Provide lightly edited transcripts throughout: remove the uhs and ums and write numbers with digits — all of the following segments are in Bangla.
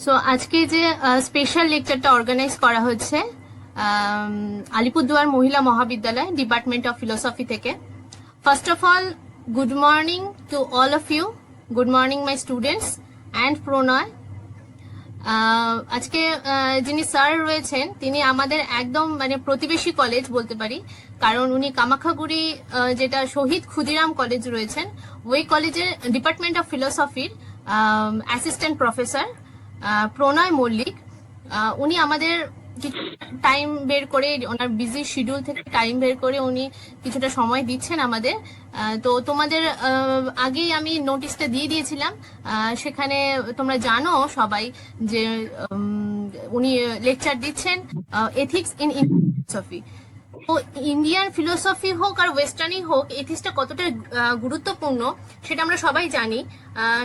সো আজকে যে স্পেশাল লেকচারটা অর্গানাইজ করা হচ্ছে Alipurduar Mahila Mahavidyalaya department of philosophy থেকে। First of all, good morning to all of you. Good morning my students and Pranay. আজকে যিনি স্যার রয়েছেন তিনি আমাদের একদম মানে প্রতিবেশী কলেজ বলতে পারি, কারণ উনি কামাখ্যাগুড়ি যেটা শহীদ ক্ষুদিরাম কলেজ রয়েছেন ওই কলেজের ডিপার্টমেন্ট অফ ফিলোসফির অ্যাসিস্ট্যান্ট প্রফেসর প্রণয় মল্লিক। উনি আমাদের টাইম বের করে, ওনার বিজি শিডিউল থেকে টাইম বের করে উনি কিছুটা সময় দিচ্ছেন আমাদের। তো তোমাদের আগেই আমি নোটিশটা দিয়ে দিয়েছিলাম, সেখানে তোমরা জানো সবাই যে উনি লেকচার দিচ্ছেন এথিক্স ইন ফিলোসফি। তো ইন্ডিয়ান ফিলোসফি হোক আর ওয়েস্টার্নই হোক, এথিক্সটা কতটা গুরুত্বপূর্ণ সেটা আমরা সবাই জানি,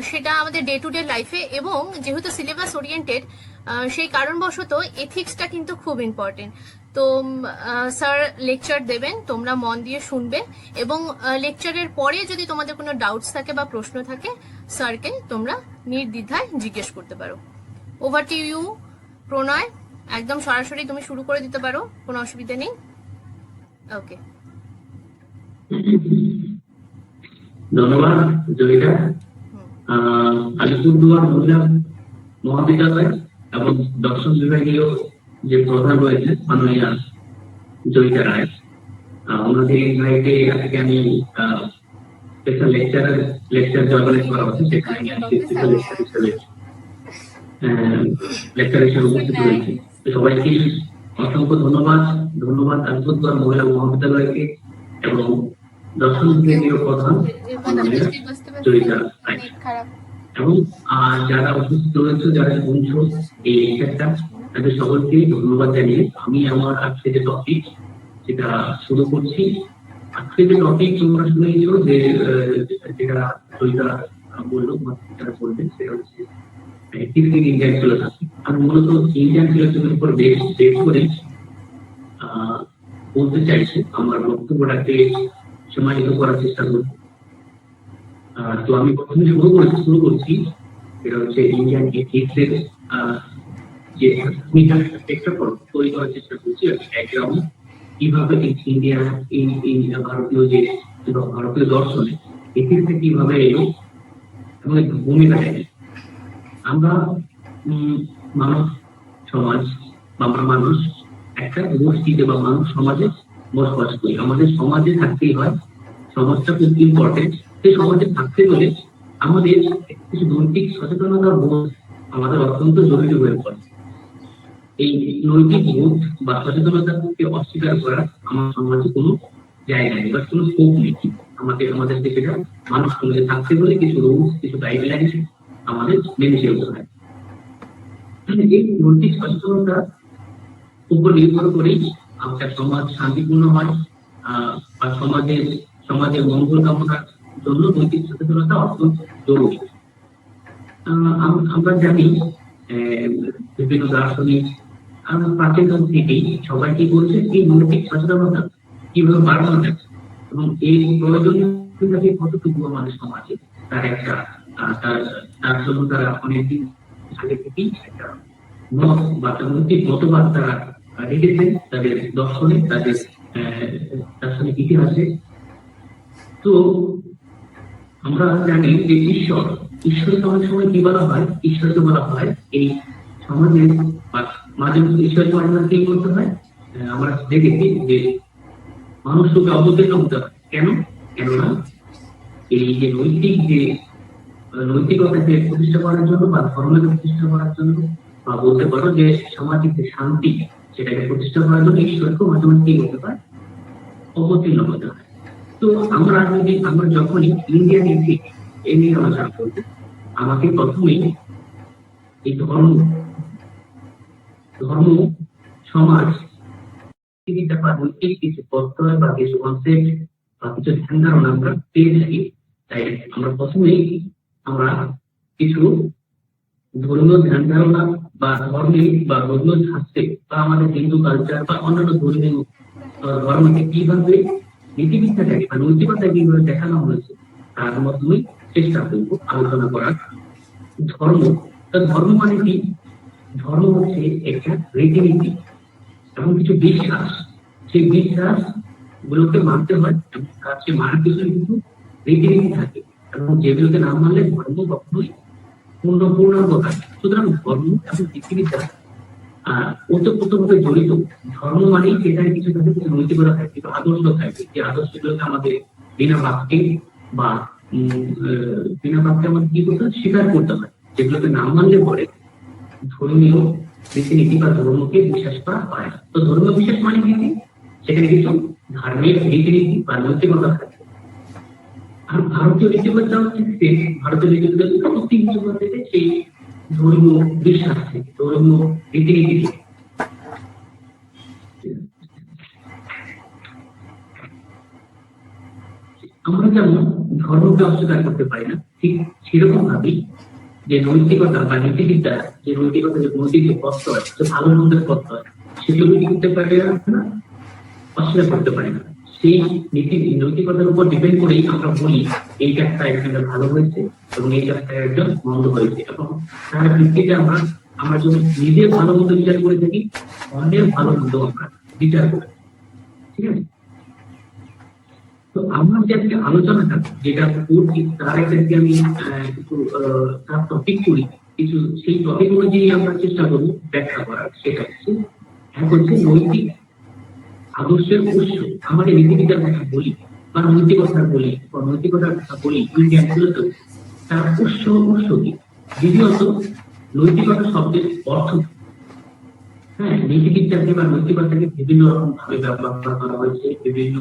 সেটা আমাদের ডে টু ডে লাইফে, এবং যেহেতু সিলেবাস ওরিয়েন্টেড সেই কারণবশত এথিক্সটা কিন্তু খুব ইম্পর্টেন্ট। তো স্যার লেকচার দেবেন, তোমরা মন দিয়ে শুনবে, এবং লেকচারের পরে যদি তোমাদের কোনো ডাউটস থাকে বা প্রশ্ন থাকে স্যারকে তোমরা নির্দ্বিধায় জিজ্ঞেস করতে পারো। ওভার টু ইউ প্রণয়, একদম সরাসরি তুমি শুরু করে দিতে পারো, কোনো অসুবিধা নেই। ওকে, ধন্যবাদ জয়িতা। আলিপুরদুয়ার মহিলা মহাবিদ্যালয় এবং দর্শন বিভাগীয় যে প্রধান রয়েছে মাননীয়া জয়িতা রায়, ওনাদের ইনভাইটে আজকে আমি স্পেশাল লেকচার যে অর্গানাইজ করা হচ্ছে সেখানে লেকচার হিসেবে উপস্থিত রয়েছে। সবাইকে অসংখ্য ধন্যবাদ। আলিপুরদুয়ার মহিলা মহাবিদ্যালয়কে এবং দর্শন বিভাগীয় প্রধান জয়িতা রায় এবং যারা উপস্থিত রয়েছে, যারা শুনছো এই লেকচারটা, তাদের সকলকে ধন্যবাদ জানিয়ে আমি আমার আজকে যে টপিক সেটা শুরু করছি। আজকে যে টপিক তোমরা শুনেছো, যে যেটা জয়িতা বললো যারা বলবেন, সেটা হচ্ছে ইন্ডিয়ান ফিলোসফি। আমি মূলত ইন্ডিয়ান ফিলোসফির উপর বেস করে বলতে চাইছি, আমার বক্তব্যটাকে সমাহিত করার চেষ্টা করব। তো আমি প্রথমে শুরু করছি এটা হচ্ছে ইন্ডিয়ান এথিক্সের যে প্রেক্ষাপট তৈরি করার চেষ্টা করছি, ব্যাকগ্রাউন্ড কিভাবে ইন্ডিয়া ভারতীয় দর্শনে এথিক্সে কিভাবে এলো এবং ভূমিকা নেয়। আমরা মানব সমাজ বা আমরা মানুষ একটা গোষ্ঠীতে বা মানব সমাজে বসবাস করি। আমাদের সমাজে থাকতেই হয়, সমাজটা খুব ইম্পর্টেন্ট। সেই সমাজে থাকতে হলে আমাদের কিছু নৈতিক সচেতনতার বোধ আমাদের অত্যন্ত জরুরি হয়ে পড়ে। এই নৈতিক বোধ বা সচেতনতাকে অস্বীকার করার আমার সমাজে কোনো জায়গা নেই বা কোনো স্কোপ নেই। আমাদের সেটা মানুষ সমাজে থাকতে হলে কিছু রুলস, কিছু গাইডলাইন আমাদের মেনে চলতে হয়। এই নৈতিক সচেতনতার উপর নির্ভর করেই একটা সমাজ শান্তিপূর্ণ হয়, বা সমাজের মঙ্গল কামনার জন্য নৈতিক সচেতনতা অত্যন্ত জরুরি। আমরা জানি বিভিন্ন দার্শনিক প্রাচীন কাল থেকেই সবাই কি করছে, এই নৈতিক সচেতনতা কিভাবে বাড়ানো যায় এবং এই প্রয়োজনীয়তাকে কতটুকু আমাদের সমাজে তার একটা তার জন্য তারা অনেকদিন আগে থেকেই একটা মত বা নৈতিক মতবাদ তারা রেখেছেন তাদের দর্শনে, তাদের দার্শনিক ইতিহাসে। তো আমরা জানি যে ঈশ্বরকে অনেক সময় কি বলা হয়, ঈশ্বরকে বলা হয় এই সমাজের মাঝে মধ্যে ঈশ্বরকে মাঝে মাঝে কি করতে হয়, আমরা দেখেছি যে মানুষকে অবতীর্ণ হতে হয়। কেননা এই যে নৈতিকতাকে প্রতিষ্ঠা করার জন্য বা ধর্মকে প্রতিষ্ঠা করার জন্য, বা বলতে পারো যে সামাজিক যে শান্তি সেটাকে প্রতিষ্ঠা করার জন্য ঈশ্বরকে মাঝে মাঝে কি করতে হয়, অবতীর্ণ হতে হয়। তো আমরা যখনই ইন্ডিয়ান এথিক্স এ নিয়ে আলোচনা করব, আমাকে প্রথমেই এই ধর্ম সমাজ নৈতিক কিছু প্রত্যয় বা কিছু কনসেপ্ট বা কিছু ধ্যান ধারণা আমরা পেয়ে থাকি। তাই আমরা প্রথমেই কিছু ধর্মীয় ধ্যান ধারণা বা ধর্মীয় শাস্ত্রে বা আমাদের হিন্দু কালচার বা অন্যান্য ধর্মীয় ধর্মকে কিভাবে নীতিবিদ্যাটাকে বা নৈতিকতা কিভাবে দেখানো হয়েছে তার মাধ্যমে চেষ্টা করব আলোচনা করার। ধর্ম মানে কি? ধর্ম হচ্ছে একটা রীতিনীতি এবং কিছু বিশ্বাস। সেই বিশ্বাস গুলোকে মানতে হয় এবং তার সে মানার পিছনে কিছু রীতিনীতি থাকে, এবং যেগুলোকে না মানলে ধর্ম কখনোই পূর্ণাঙ্গ হয়। সুতরাং ধর্ম এবং রীতিনীতি ওতপ্রোতভাবে জড়িত। ধর্ম মানেই সেখানে কিছু থাকে, কিছু নৈতিকতা থাকে, কিছু আদর্শ থাকে, যে আদর্শগুলোকে আমাদের বিনা বাক্যে বা বিনা বাক্যে আমাদের কি করতে হয়, স্বীকার করতে হয়। যেগুলোকে না মানলে পরে ধর্মীয় রীতিনীতি বা ধর্মকে বিশ্বাস করা হয় না। তো ধর্মীয় বিশ্বাস মানে কি? সেখানে কিছু ধার্মিক রীতিনীতি বা নৈতিকতা থাকে। আর ভারতীয় রীতিকতা হচ্ছে ভারতীয় রীতিকতা ঐতিহ্য থেকে সেই ধর্মীয় বিশ্বাস থেকে, ধর্মীয় রীতিনীতি থেকে। আমরা যেমন ধর্মকে অস্বীকার করতে পারি না, ঠিক সেরকম ভাবেই যে নৈতিকতা বা নীতিবিদ্যা, যে নৈতিকতা, যে নৈতিক যে পথ হয়, যে ভালো মন্দের পথ হয়, সেগুলো কি করতে পারি না, অস্বীকার করতে পারি না। সেই নৈতিকতার উপর ডিপেন্ড করেই আমরা বলি এই কাজটা একজনে ভালো হয়েছে এবং এই কাজটা একজন মন্দ হয়েছে, এবং তার ভিত্তিতে আমরা আমরা যদি নিজের ভালো মন্দ বিচার করে থাকি, অন্যের ভালো মন্দ আমরা বিচার করি। ঠিক আছে? তো আমরা যে আজকে আলোচনাটা যেটা করছি, তার একটা আমি কিছু তার টপিক করি, কিছু সেই টপিক অনুযায়ী আমরা চেষ্টা করবো ব্যাখ্যা করার। সেটা হচ্ছে এক হচ্ছে নৈতিক আদর্শের উৎস। আমাদের নীতিবিদ্যার কথা বলি বা নৈতিকতার বলি বা নৈতিকতার কথা বলি, ইন্ডিয়ান ফিলোসফি, তার উৎস কি? দ্বিতীয়ত নৈতিকতা শব্দের অর্থ। হ্যাঁ, নীতিবিদ্যাকে বা নৈতিকতাকে বিভিন্ন রকম ভাবে ব্যবহার করা হয়েছে, বিভিন্ন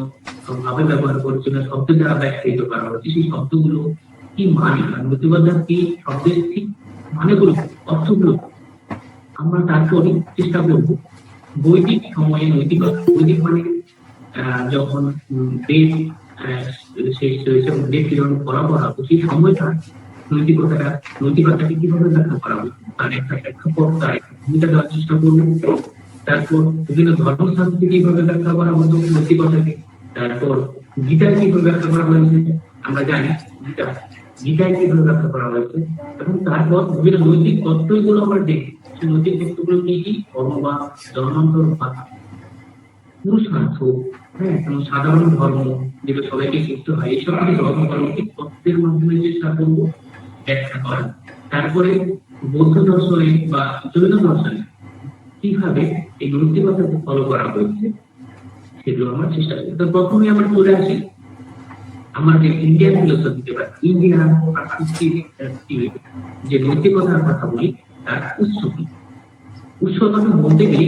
ভাবে ব্যবহার করছে না, শব্দ দ্বারা ব্যাখ্যায়িত করা হয়েছে। সেই শব্দগুলো কি মানে, নৈতিকতার কি শব্দের ঠিক মানেগুলো, অর্থগুলো আমরা তারপরে চেষ্টা করবো বৈদিক সময়ে নৈতিকতা। বৈদিক মানে যখন বেদ শেষ হয়েছে এবং বেদ কিরকম পড়া হতো, সেই সময়টা নৈতিকতাকে কিভাবে ব্যাখ্যা করা হবে, তার একটা প্রেক্ষাপট, তার একটা ভূমিকা দেওয়ার চেষ্টা করবো। তারপর বিভিন্ন ধর্মশাস্ত্রে কিভাবে ব্যাখ্যা করা হতো নৈতিকতাকে। তারপর গীতায় কিভাবে ব্যাখ্যা করা হয়েছে, আমরা জানি গীতায় কিভাবে ব্যাখ্যা করা হয়েছে। এবং তারপর বিভিন্ন নৈতিক তত্ত্বগুলো আমরা দেখি, সেই নৈতিক তত্ত্বগুলো কি কি? কর্মবাদ, জন্মান্তরবাদ, পুরুষার্থ, হ্যাঁ, সাধারণ ধর্ম, যেটা সবাইকে শিখতে হয়, এইসব কিছু ধর্মকর্মকে তত্ত্বের মাধ্যমে চেষ্টা করবো ব্যাখ্যা করা। তারপরে বৌদ্ধ দর্শনে বা জৈন দর্শনে কিভাবে এই নৈতিকতাকে ফলো করা হয়েছে, সেগুলো আমরা চেষ্টা করি। তো প্রথমে আমরা চলে আসি আমার যে ইন্ডিয়ান ফিলোসফিতে বা ইন্ডিয়ান যে নৈতিকতার কথা বলি, তার উৎস কি? উৎস কথা বলতে গেলে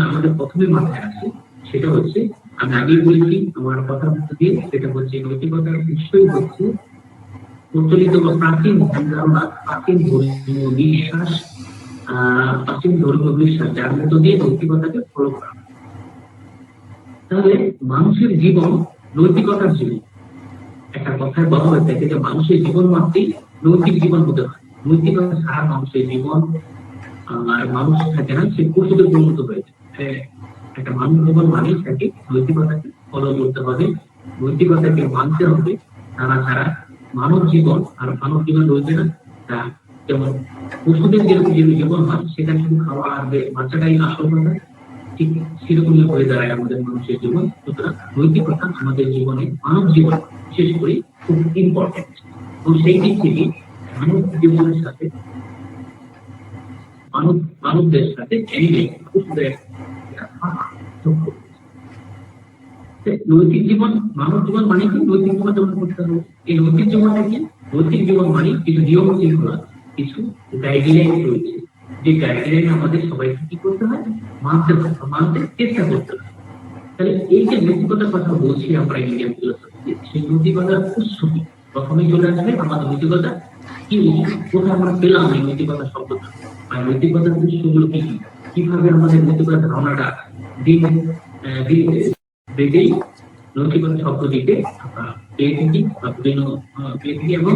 আমাদের প্রথমে মাথায় আসে সেটা হচ্ছে, আমি আগেই বলেছি আমার কথার মধ্যে দিয়ে, সেটা হচ্ছে নৈতিকতার উৎসই হচ্ছে প্রচলিত বা প্রাচীন ধারণা, প্রাচীন ধর্মীয় বিশ্বাস, যার মধ্য দিয়ে নৈতিকতাকে ফলো করা। তাহলে মানুষের জীবন নৈতিকতার জীবন। একটা কথায় বলা হয়ে থাকে যে মানুষের জীবন মাত্রই নৈতিক জীবন হতে হয়। নৈতিকতা ছাড়া মানুষের জীবন আর মানুষ থাকে না, সে পশুতে পরিণত হয়েছে। একটা মানুষ জীবন মানেই থাকে নৈতিকতাকে ফলো করতে হবে, নৈতিকতাকে মানতে হবে। তারা ছাড়া মানব জীবন আর মানব জীবন রয়েছে না। তা যেমন পশুদের যেরকম জীবন হয়, সেখানে শুধু খাওয়া আর বাচ্চাটাই আসল কথা, ঠিক সেরকমই হয়ে দাঁড়ায় আমাদের মানুষের জীবন। সুতরাং নৈতিকতা আমাদের জীবনে, মানব জীবন বিশেষ করে খুব ইম্পর্টেন্ট। এবং সেই দিক থেকে মানব জীবনের সাথে মানবদের সাথে নৈতিক জীবন, মানব জীবন মানে কি? নৈতিক জীবন যেমন করতে হবে। এই নৈতিক জীবনটা কি? নৈতিক জীবন মানে কিছু নিয়ম শৃঙ্খলা, কিছু গাইডলাইন রয়েছে, যে গাইডলাইন আমাদের সবাইকে কি করতে হয়, মানতে চেষ্টা করতে হয়। তাহলে এই যে নৈতিকতার কথা বলছি আমরা ইন্ডিয়ান ফিলোসফিতে, সেই নৈতিকতার উৎস কি? প্রথমে চলে আসবে আমাদের নৈতিকতা কি, কোথায় আমরা পেলাম এই নৈতিকতা শব্দটা, আর নৈতিকতার উৎসগুলো কি কি, কিভাবে আমাদের নৈতিকতার ধারণাটা বেদেই নৈতিকতা শব্দটিকে পেয়ে থাকি বা বিভিন্ন এবং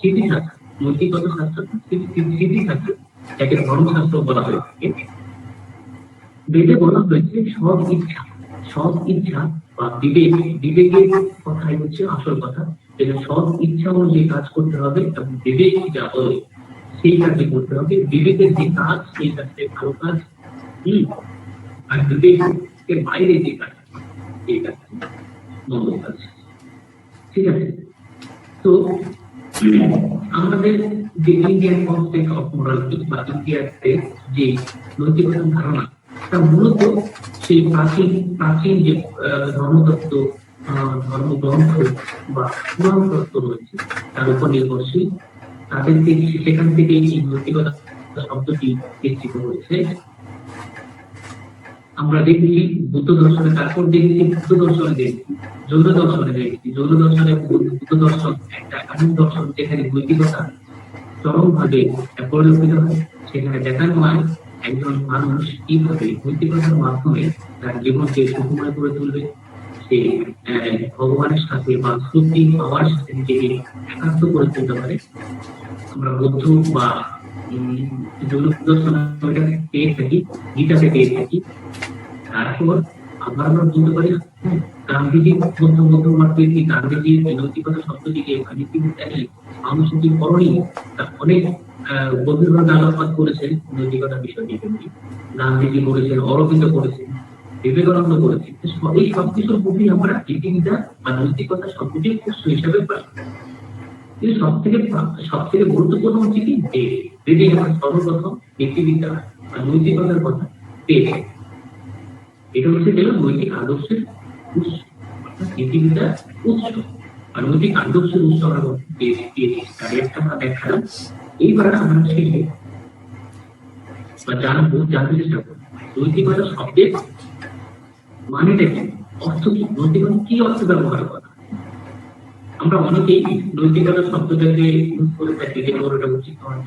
স্মৃতিশাস্ত্র, নৈতিকতা শাস্ত্র স্মৃতিশাস্ত্র, যাকে ধর্মশাস্ত্র বলা হয়ে থাকে। বেদে বলা হয়েছে সৎ ইচ্ছা বা বিবেকের কথাই হচ্ছে আসল কথা। সৎ ইচ্ছা অনুযায়ী কাজ করতে হবে এবং বিবেক যা বলে সেই কাজে করতে হবে। বিবেকের যে কাজ সেই কাজটা ভালো কাজ, আর বিবেকের বাইরে যে কাজ সেই কাজটা মন্দ কাজ। ঠিক আছে? তো আমাদের যে ইন্ডিয়ান কনসেপ্ট অফ মোরালিটি বা ইন্ডিয়াতে যে নৈতিকতার ধারণা, তা মূলত সেই প্রাচীন প্রাচীন যে ধর্মতত্ত্ব, ধর্মগ্রন্থ বা পুরাণ তত্ত্ব রয়েছে তার উপর নির্ভরশীল। তাদের থেকে সেখান থেকে এই নৈতিকতা শব্দটি বিস্তৃত হয়েছে। আমরা দেখি বুদ্ধ দর্শনে, তারপর দেখেছি বুদ্ধ দর্শনে, দেখি জৈন দর্শনে, দেখেছি জৈন দর্শনে বুদ্ধ দর্শন একটা এমন দর্শন যেখানে নৈতিকতা চরম ভাবে পরিলক্ষিত হয়। সেখানে দেখানো হয় একজন মানুষ কিভাবে নৈতিকতার মাধ্যমে তার জীবনকে সুখময় করে তুলবে, সে ভগবানের সাথে বা সত্যি পাওয়ার সাথে নিজেকে একাত্ম করে তুলতে পারে। আমরা বৌদ্ধ বা জৈন দর্শন পেয়ে থাকি, গীতাতে পেয়ে থাকি। তারপর আবার আমরা বলতে পারি গান্ধীজি মধ্যমার্গী গান্ধীজির নৈতিকতা শব্দটিকে নীতিবিদ্যায় মানুষের যে করণীয় তা অনেক গভীরভাবে আলোকপাত করেছেন নৈতিকতা বিষয়টিকে নিয়ে। গান্ধীজি করেছেন, অরবিন্দ করেছেন, বিবেকানন্দ করেছেন। এই সবকিছুর মধ্যেই আমরা নীতিবিদ্যা বা নৈতিকতা শব্দটি হিসাবে পাই। কিন্তু সব থেকে গুরুত্বপূর্ণ হচ্ছে কি বেদে আমরা সর্বপ্রথম নীতিবিদ্যা বা নৈতিকতার কথা পেয়েছি। এটা হচ্ছে গেল নৈতিক আদর্শের উৎস, নীতিবিদ্যার উৎস আর নৈতিক আদর্শের উৎস আমরা পেয়েছি। একটা আমরা দেখালাম। এইবার আমরা শিখবো বা জানতে চেষ্টা করবো নৈতিকতা শব্দের মানেটা কি, অর্থ কি, নৈতিকতা কি অর্থ ব্যবহার করা। আমরা অনেকেই নৈতিকতা শব্দটাকে ইউজ করে থাকি যে ওটা উচিত নয়,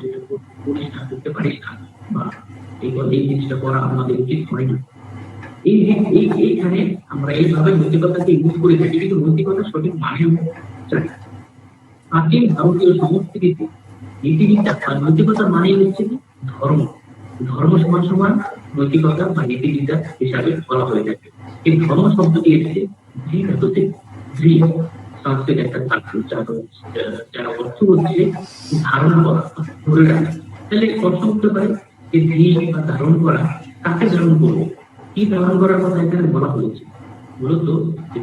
পুলিশ না করতে পারিস না, বা এই জিনিসটা করা আমাদের উচিত হয় না। এইখানে আমরা এইভাবে নৈতিকতাকে ইউজ করে থাকি, কিন্তু নৈতিকতা সঠিক মানে চাই। প্রাচীন ভারতীয় সংস্কৃতিতে নীতিবিদ্যা বা নৈতিকতার মানে হচ্ছে কি ধর্ম। ধর্ম সমান সমান নৈতিকতা বা নীতিবিদ্যা হিসাবে বলা হয়ে থাকে। এই ধর্ম শব্দটি এসেছে সংস্কৃত একটা ধাতু, যার অর্থ হচ্ছে ধারণ করা, ধরে রাখা। তাহলে প্রশ্ন উঠতে পারে যে ধী বা ধারণ করা কাকে ধারণ করবো, কি ধারণ করার কথা এখানে বলা হয়েছে। মূলত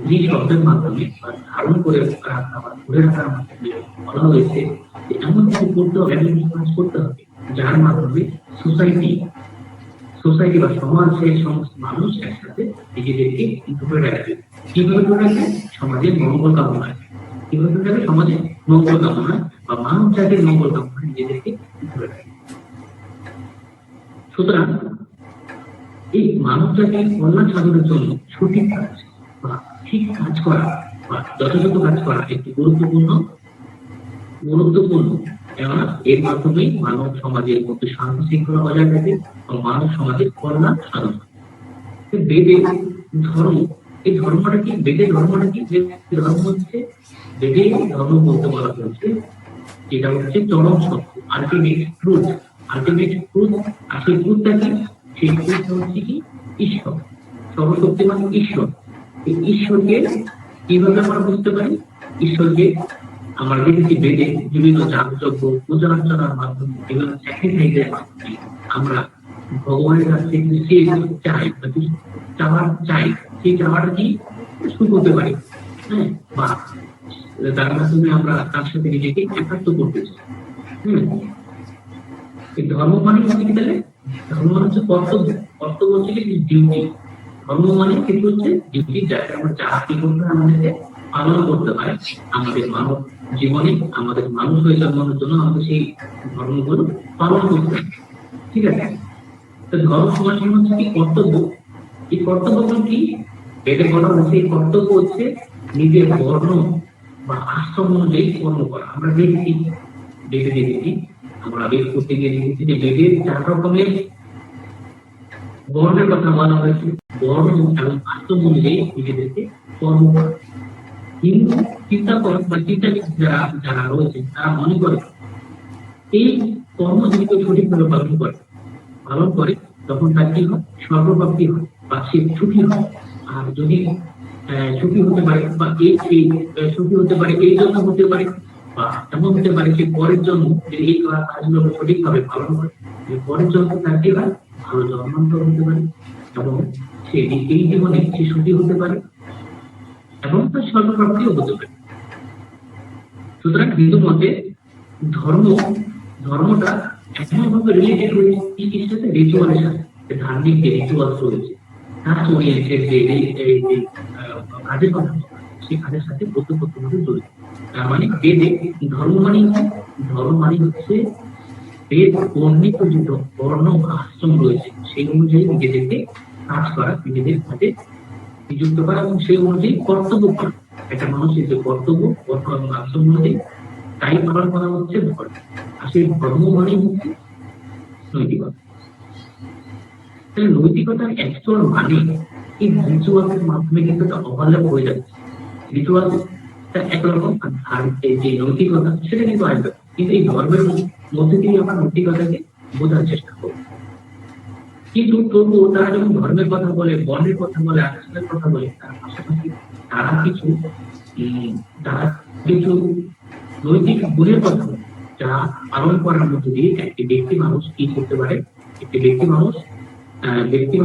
ধী শব্দের মাধ্যমে বা ধারণ করে রাখা বা ধরে রাখার মাধ্যমে বলা হয়েছে যে এমন কিছু করতে হবে, এমন কিছু কাজ করতে হবে যার মাধ্যমে সোসাইটি বা সমাজের সমস্ত মানুষ একসাথে নিজেদেরকে ধরে রাখবে। কিভাবে ধরে রাখবে? সমাজের মঙ্গল কামনায়। কিভাবে ধরে রাখবে? সমাজের মঙ্গল কামনায় বা মানব জাতির মঙ্গল কামনায় নিজেদেরকে ধরে রাখবে। সুতরাং এই মানব জাতির কল্যাণ সাধনের জন্য সঠিক কাজ বা ঠিক কাজ করা বা যথাযথ কাজ করা একটি গুরুত্বপূর্ণ। কেননা এর মাধ্যমেই মানব সমাজের মধ্যে শান্তি শৃঙ্খলা বজায় থাকে এবং মানব সমাজের কল্যাণ সাধন। বেদের ধর্ম, এই ধর্মটা কি? বেদের ধর্মটা কি? যে ধর্ম হচ্ছে বেদে ধর্ম বলতে বলা হয়েছে যেটা হচ্ছে চরম সত্য, আলটিমেট ট্রুথ। আর সেই ট্রুথটা কি? সেই ট্রুথটা হচ্ছে কি ঈশ্বর, সর্বশক্তিমান ঈশ্বর। এই ঈশ্বরকে কিভাবে আমরা বুঝতে পারি? ঈশ্বরকে আমরা দেখেছি বেদে বিভিন্ন যাগযজ্ঞ পূজা অর্চনার মাধ্যমে, বিভিন্ন স্যাক্রিফাইসের মাধ্যমে আমরা ভগবানের কাছ থেকে সে চাই সেই চাওয়াটা কি সুখ হতে পারে, হ্যাঁ, বা তার মাধ্যমে আমরা তার সাথে নিজেকে একাত্ম করতে চাই। এই ধর্ম মানে হচ্ছে কি? তাহলে ধর্ম মানে হচ্ছে কর্তব্য। কর্তব্য হচ্ছে কি ডিউটি। ধর্ম মানে কিন্তু হচ্ছে ডিউটি, যাকে আমরা চাকরি করতে আমাদেরকে পালন করতে হয় আমাদের মানব জীবনে, আমাদের মানুষ হয়ে জন্মানোর জন্য আমাদের সেই ধর্মগুলো পালন করতে হয়। ঠিক আছে? তো ধর্ম সমাজ হচ্ছে কি কর্তব্য। এই কর্তব্যগুলো কি বেদে বলা হচ্ছে? এই কর্তব্য হচ্ছে নিজের বর্ণ বা আশ্রম অনুযায়ী কর্ম করা। আমরা দেখেছি আমরা বেদ করতে গিয়ে দেখেছি যে বেদের 4 রকমের বর্ণের কথা বলা হয়েছে। বর্ণ এবং আশ্রম অনুযায়ী নিজেদেরকে কর্ম করা। হিন্দু চিন্তাকরণ বা চিন্তাবিদ যারা রয়েছে তারা মনে করে এই কর্ম যদি কেউ সঠিকভাবে পালন করে তখন তার কি হয়? স্বর্গপ্রাপ্তি হয় বা সে সুখী হয়। আর যদি সুখী হতে পারে বা সুখী হতে পারে এই জন্য হতে পারে বা এমন হতে পারে যে পরের জন্য এই কাজগুলো সঠিকভাবে পালন করে, পরের জন্য তার এবার ভালো জন্মান্তর হতে পারে, এবং সে এই জীবনে সে সুখী হতে পারে এবং তার স্বর্গপ্রাপ্তিও হতে পারে। সুতরাং হিন্দু মতে ধর্ম ধর্মটা এমনভাবে রিলেটেড হয়েছে কি সাথে, রিচুয়ালের সাথে, ধার্মিক যে রিচুয়ালস রয়েছে তার ওরিয়েন্টেড যে কাজের কথা, সেই কাজের সাথে ওতপ্রোতভাবে জড়িত। তার মানে বেদে ধর্ম মানে হচ্ছে বেদ বর্ণিত যে বর্ণ আশ্রম রয়েছে সেই অনুযায়ী নিজেদেরকে কাজ করা, নিজেদের কাজে নিযুক্ত করা এবং সেই অনুযায়ী কর্তব্য করা। একটা মানুষের যে কর্তব্য বর্ণ এবং আশ্রম অনুযায়ী তাই পালন করা হচ্ছে ধর্ম। আর সেই ধর্ম মানে হচ্ছে নৈতিকতা। তাহলে নৈতিকতার অ্যাকচুয়াল মানে এই রিচুয়ালসের মাধ্যমে কিন্তু এটা ওভারল্যাপ হয়ে যাচ্ছে। রিচুয়ালসটা একরকম, আর এই যে নৈতিকতা সেটা কিন্তু আসবে, কিন্তু এই ধর্মের মধ্যে দিয়ে আমরা নৈতিকতাকে বোঝার চেষ্টা করব। কিন্তু তবুও তারা যখন ধর্মের কথা বলে, বর্ণের কথা বলে, আচারের কথা বলে, তার পাশাপাশি তারা কিছু নৈতিক গুণের কথা বলে, যা পালন করার মধ্যে দিয়ে একটি ব্যক্তি মানুষ কি করতে পারে, একটি ব্যক্তি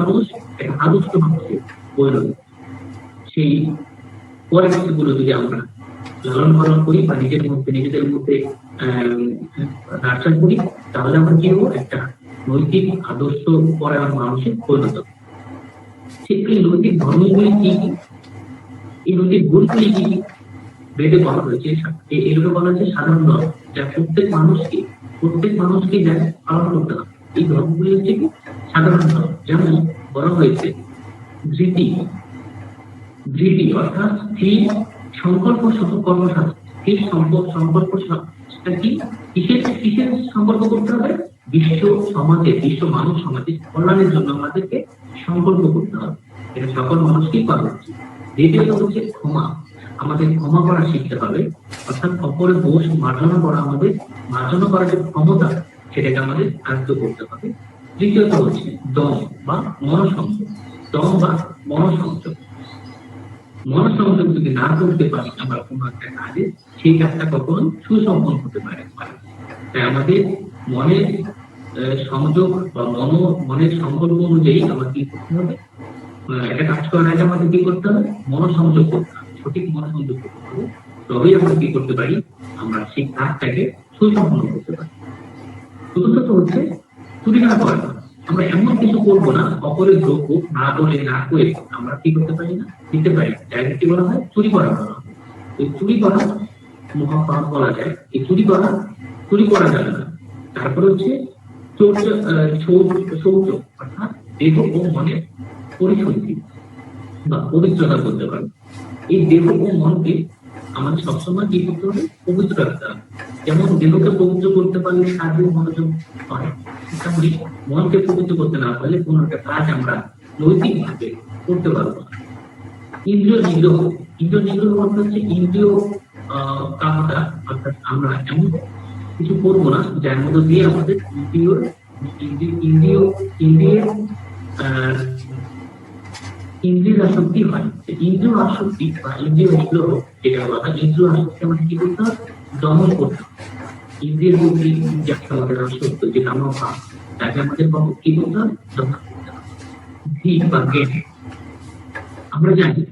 মানুষ একটা আদর্শ মানুষে পরিণত। সেই পরিণতিগুলো যদি আমরা লালন পালন করি বা নিজেদের মধ্যে নার্চার করি, তাহলে আমরা কি হবো, একটা নৈতিক আদর্শ পরায়ণ মানুষের পরিণত। এই নৈতিক ধর্মগুলি কি, এই নৈতিক গুণগুলি কি বেদে বলা হয়েছে, এগুলো বলা হয়েছে সাধারণ ধর্ম, যা প্রত্যেক মানুষকে যা পালন করতে হবে। এই ধর্মগুলি হচ্ছে কি সাধারণ ধর্ম। যেমন বলা হয়েছে ধৃতি অর্থাৎ স্থির সংকল্প কর্মশাস্ত্র। স্থির সংকল্প সেটা কি, কিসের সম্পর্ক করতে হবে, বিশ্ব মানব সমাজের কল্যাণের জন্য আমাদেরকে সংকল্প করতে হবে, এটা সকল মানুষকেই করা উচিত। দ্বিতীয়ত হচ্ছে ক্ষমা, আমাদের ক্ষমা করা শিখতে হবে, অর্থাৎ অপরের দোষ মার্জনা করার যে ক্ষমতা সেটাকে আমাদের আয়ত্ত করতে হবে। তৃতীয়ত হচ্ছে দম বা মনসংযোগ যদি না করতে পারি আমরা কোনো একটা কাজে, সেই কাজটা কখনো সুসম্পন্ন হতে পারে। তাই আমাদের মনের সংযোগ বা মনের সংকল্প অনুযায়ী আমরা কি করতে হবে, একটা কাজ করার আগে আমাদের কি করতে হবে, মনসংযোগ করতে হবে, সঠিক মনসংযোগ করতে হবে, তবেই আমরা কি করতে পারি, আমরা সেই কাজটাকে সুসম্পন্ন করতে পারি। চতুর্থত হচ্ছে চুরি না করা। আমরা এমন কিছু করবো না, অপরের দ্রব্য না বলে না করে আমরা কি করতে পারি না, দিতে পারি, ডাইরেক্ট বলা হয় চুরি করা। এই চুরি করা মহাপাপ বলা যায়। এই চুরি করা যাবে না। তারপরে হচ্ছে শৌচ অর্থাৎ দেহ ও মনের পরিশুদ্ধি বা পবিত্রতা করতে পারবে। এই দেহ ও মনকে আমাদের সবসময় কি করতে হবে, পবিত্র রাখতে হবে। যেমন দেহকে পবিত্র করতে পারলে কাজে মনোযোগ হয়, তেমনি মনকে পবিত্র করতে না পারলে কোনো একটা কাজ আমরা নৈতিক ভাবে করতে পারবো না। ইন্দ্রিয় নিগ্রহ অর্থ হচ্ছে ইন্দ্রিয় কামনা, অর্থাৎ আমরা এমন কিছু করবো না যার মধ্যে দিয়ে আমাদের ইন্দ্রিয় আসক্তি হয়। ইন্দ্রিয় আসক্তি বা ইন্দ্রিয় নিগ্রহ যেটা বলা হয়, ইন্দ্রিয় আসক্তি আমাদের কি করতে হবে, দমন করতে হবে। ইন্দ্রিয়ের প্রতি যাকে আমাদের আসক্ত, যে কামনা, তাকে আমাদের কি করতে হবে, দমন করতে হবে। ধীর বা জ্ঞান, আমরা জানি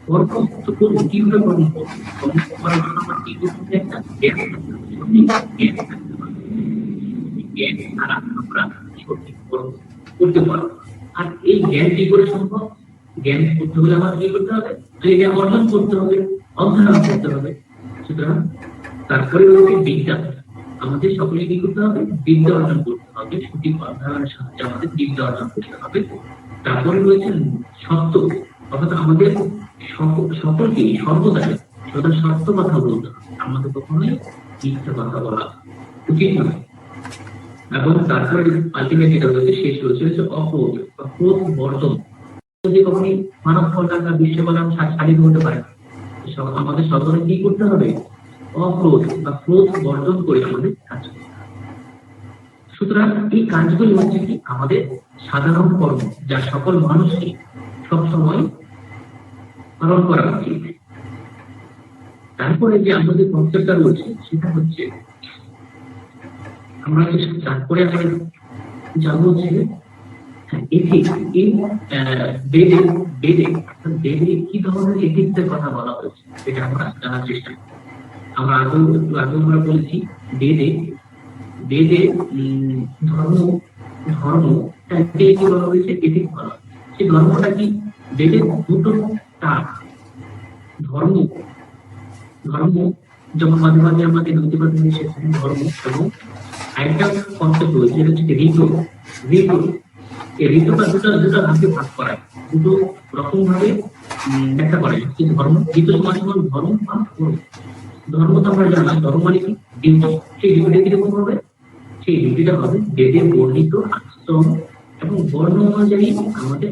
কর্ম করবো, কিভাবে কর্ম করবো, কর্ম করার জন্য আমরা কি করতে হবে, একটা জ্ঞান থাকতে হবে। জ্ঞান ছাড়া আমরা সঠিক কর্ম করতে পারবো। আর এই জ্ঞান কি করে সম্ভব, জ্ঞান করতে হলে আমাদের কি করতে হবে, জ্ঞান অর্জন করতে হবে, অধ্যয়ন করতে হবে। সুতরাং তারপরে হচ্ছে বিদ্যা, আমাদের সকলে কি করতে হবে, বিদ্যা অর্জন করতে হবে, সঠিক অধ্যয়নের সাহায্যে আমাদের বিদ্যা অর্জন করতে হবে। তারপরে রয়েছে সত্য, অর্থাৎ আমাদের সকলকে সর্বদাই সত্য কথা বলতে হবে, আমাদের কখনোই মিথ্যা কথা বলা উচিত নয়। এবং তারপরে আলটিমেট যেটা রয়েছে, শেষ রয়েছে অক্রোধ বা ক্রোধ বর্জন। যদি কখনই মানব কল্যাণ বা বিশ্ব কল্যাণ সাধিত হতে পারে, আমাদের সকলে কি করতে হবে, অক্রোধ বা ক্রোধ বর্জন করে আমাদের কাজ করতে হবে। সুতরাং এই কাজগুলি হচ্ছে কি আমাদের সাধারণ কর্ম, যা সকল মানুষকে সবসময় পালন করা উচিত। তারপরে যে আমাদের কনসেপ্টটা রয়েছে সেটা হচ্ছে আমরা তারপরে আমরা যাবো হচ্ছে এথিক্স। এই বেদে বেদে বেদে কি ধরনের এথিক্সের কথা বলা হয়েছে এটা আমরা জানার চেষ্টা করি। আমরা একটু আগে আমরা বলেছি বেদে বেদে ধর্ম ধর্ম কি বলা হয়েছে, এথিক্স বলা হয়েছে। সেই ধর্মটা কি? বেদের দুটো তার ধর্ম ধর্ম যেমন মাঝে মাঝে আমাদের নৈতিকতা এসেছে ধর্ম, এবং একটা কনসেপ্ট রয়েছে এটা হচ্ছে ঋতু। ঋতু এই ঋতুটা দুটো ভাগে ভাগ করা, দুটো রকম ভাবে ব্যাখ্যা করা যায়। ধর্ম ঋতু মানে ধর্ম বা ধর্ম। ধর্ম তো আমরা জানি ধর্ম মানে কি ডিউটি। সেই ডিউটিটা কিরকম হবে? সেই ডিউটিটা হবে বেদে বর্ণিত আশ্রম এবং বর্ণ অনুযায়ী আমাদের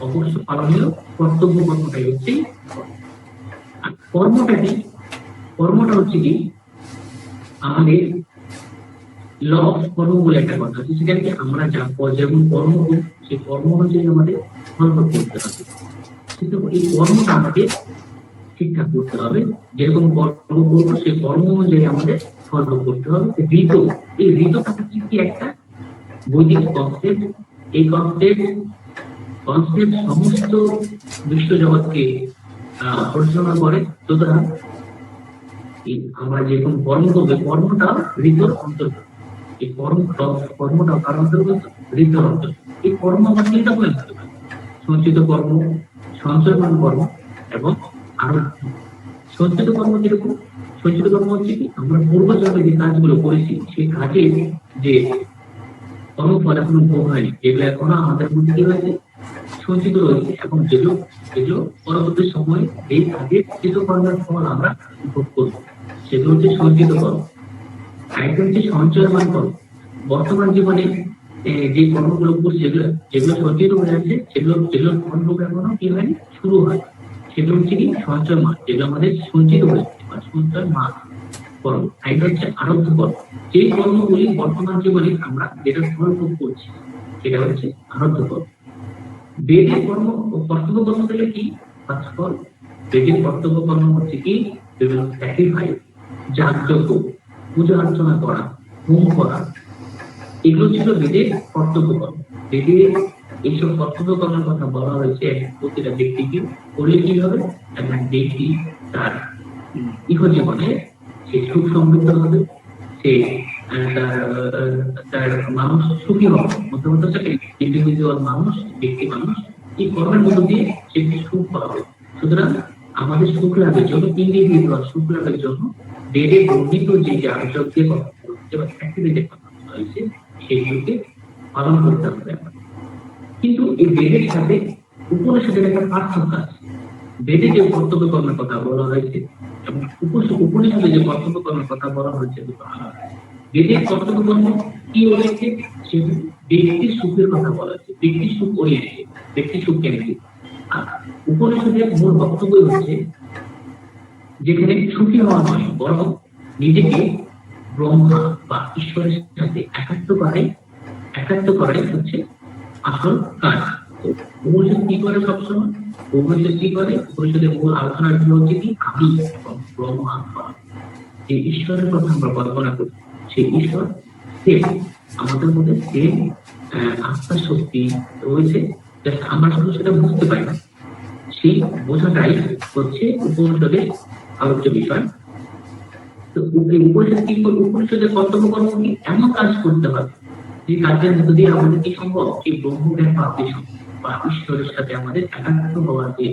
অবশ্য পালনীয় কর্তব্য কর্মটাই হচ্ছে আর কর্মটা কি? কর্মটা হচ্ছে কি আমাদের ল অফ কর্ম বলে একটা কথা আছে, সেটা কি আমরা যেমন কর্ম করি সেই কর্ম অনুযায়ী আমাদের ফল ভোগ করতে হবে। কিন্তু এই কর্মটা আমাদের ঠিকঠাক করতে হবে, যেরকম কর্ম করবো সেই কর্ম অনুযায়ী আমাদের ফল ভোগ করতে হবে। ঋতু, এই ঋতুটা হচ্ছে কি একটা বৈদিক কনসেপ্ট। এই কনসেপ্ট সমস্ত বিশ্ব জগৎকে পরিচালনা করে। সুতরাং আমরা যেরকম কর্ম করবে কর্মটা ঋতুর অন্তর্গত। এই কর্মটা কার অন্তর্গত? ঋতুর অন্তর্গত। এই কর্ম আবার তিনটা করে থাকতে পারে: সঞ্চিত কর্ম, সঞ্চয়মান কর্ম এবং আরো। সঞ্চিত কর্ম কিরকম? সঞ্চিত কর্ম হচ্ছে কি আমরা পূর্বজন্মে যে কাজগুলো করেছি সেই কাজে যে কর্মফল এখনো ভোগ হয়নি, যেগুলো এখনো আমাদের মধ্যে কি হয়েছে সঞ্চিত রয়েছে, এবং যেগুলো পরবর্তী সময়ে এই কাজের কৃত কর্মের ফল আমরা ভোগ করবো, সেগুলো হচ্ছে সঞ্চিত কর্ম। আরেকটা হচ্ছে সঞ্চয়মান কর্ম। বর্তমান জীবনে যে কর্মগুলো করছে যেগুলো সঞ্চিত হয়ে আছে সেগুলোর ফল ভোগ এখনো কি হয়নি, শুরু হয়। সেগুলো হচ্ছে কি সঞ্চয় মান, যেগুলো আমাদের সঞ্চিত হয়েছে বা সঞ্চয় মান কর্ম। আরেকটা হচ্ছে আরব্ধ কর্ম। যে কর্মগুলি বর্তমান জীবনে আমরা যেটা ফল ভোগ করছি সেটা হচ্ছে আরব্ধ কর্ম। বেদের কর্তব্য কর্ম দিলে কি ফল? বেদের কর্তব্য কর্ম হচ্ছে কি বিভিন্ন স্যাক্রিফাইস, যাগযজ্ঞ, পূজা অর্চনা করা, হোম করা, এগুলো ছিল বেদের কর্তব্য কর্ম। বেদে এইসব কর্তব্য কর্মের কথা বলা হয়েছে প্রতিটা ব্যক্তিকে করলে কি হবে, একজন ব্যক্তি তার ইহজীবনে সে সুখ সমৃদ্ধ হবে, সে তার মানুষ সুখী হবে। ইন্ডিভিজুয়াল মানুষ, ব্যক্তি মানুষ এই কর্মের মধ্য দিয়ে সে সুখ পাবে। সুতরাং আমাদের সুখ লাভের জন্য, ইন্ডিভিজুয়াল সুখ লাভের জন্য বেদে বর্ণিত যে আচর্যের কথা বা অ্যাক্টিভিটির কথা হয়েছে সেগুলোকে পালন করতে হবে। কিন্তু এই বেদের সাথে উপনিষদের একটা পার্থক্য আছে। বেদে যে কর্তব্য কর্মের কথা বলা হয়েছে এবং উপনিষদে যে কর্তব্য কর্মের কথা বলা হয়েছে দুটো আলাদা। বেদের কর্তব্য কর্ম কি হয়েছে, সে ব্যক্তির সুখের কথা বলা হয়েছে, ব্যক্তির সুখ ওরিয়েন্টেড, ব্যক্তির সুখ কেন্দ্রিক। আর উপনিষদের মূল বক্তব্য হচ্ছে যেখানে সুখী হওয়া নয়, বরং নিজেকে ব্রহ্মা বা ঈশ্বরের সাথে একাত্ম করাই হচ্ছে আসল কাজ। উপনিষদ কি করে সবসময়? উপনিষদ কি করে? উপনিষদের মূল আলোচনার জন্য হচ্ছে কি আমি ব্রহ্মা, যে ঈশ্বরের কথা আমরা কল্পনা করি সেই ঈশ্বর আমাদের মধ্যে সেম আত্মার শক্তি রয়েছে, আমরা শুধু সেটা বুঝতে পারি না। সেই বোঝাটাই হচ্ছে উপনিষদের আলোচ্য বিষয়। তো উপনিষদ কি করে? উপনিষদের কর্তব্য কর্ম কি এমন কাজ করতে হবে যে কাজের মধ্য দিয়ে আমাদের কি সম্ভব, এই ব্রহ্মজ্ঞান প্রাপ্তি সম্ভব, বা ঈশ্বরের সাথে আমাদের একাত্ম হওয়ার যে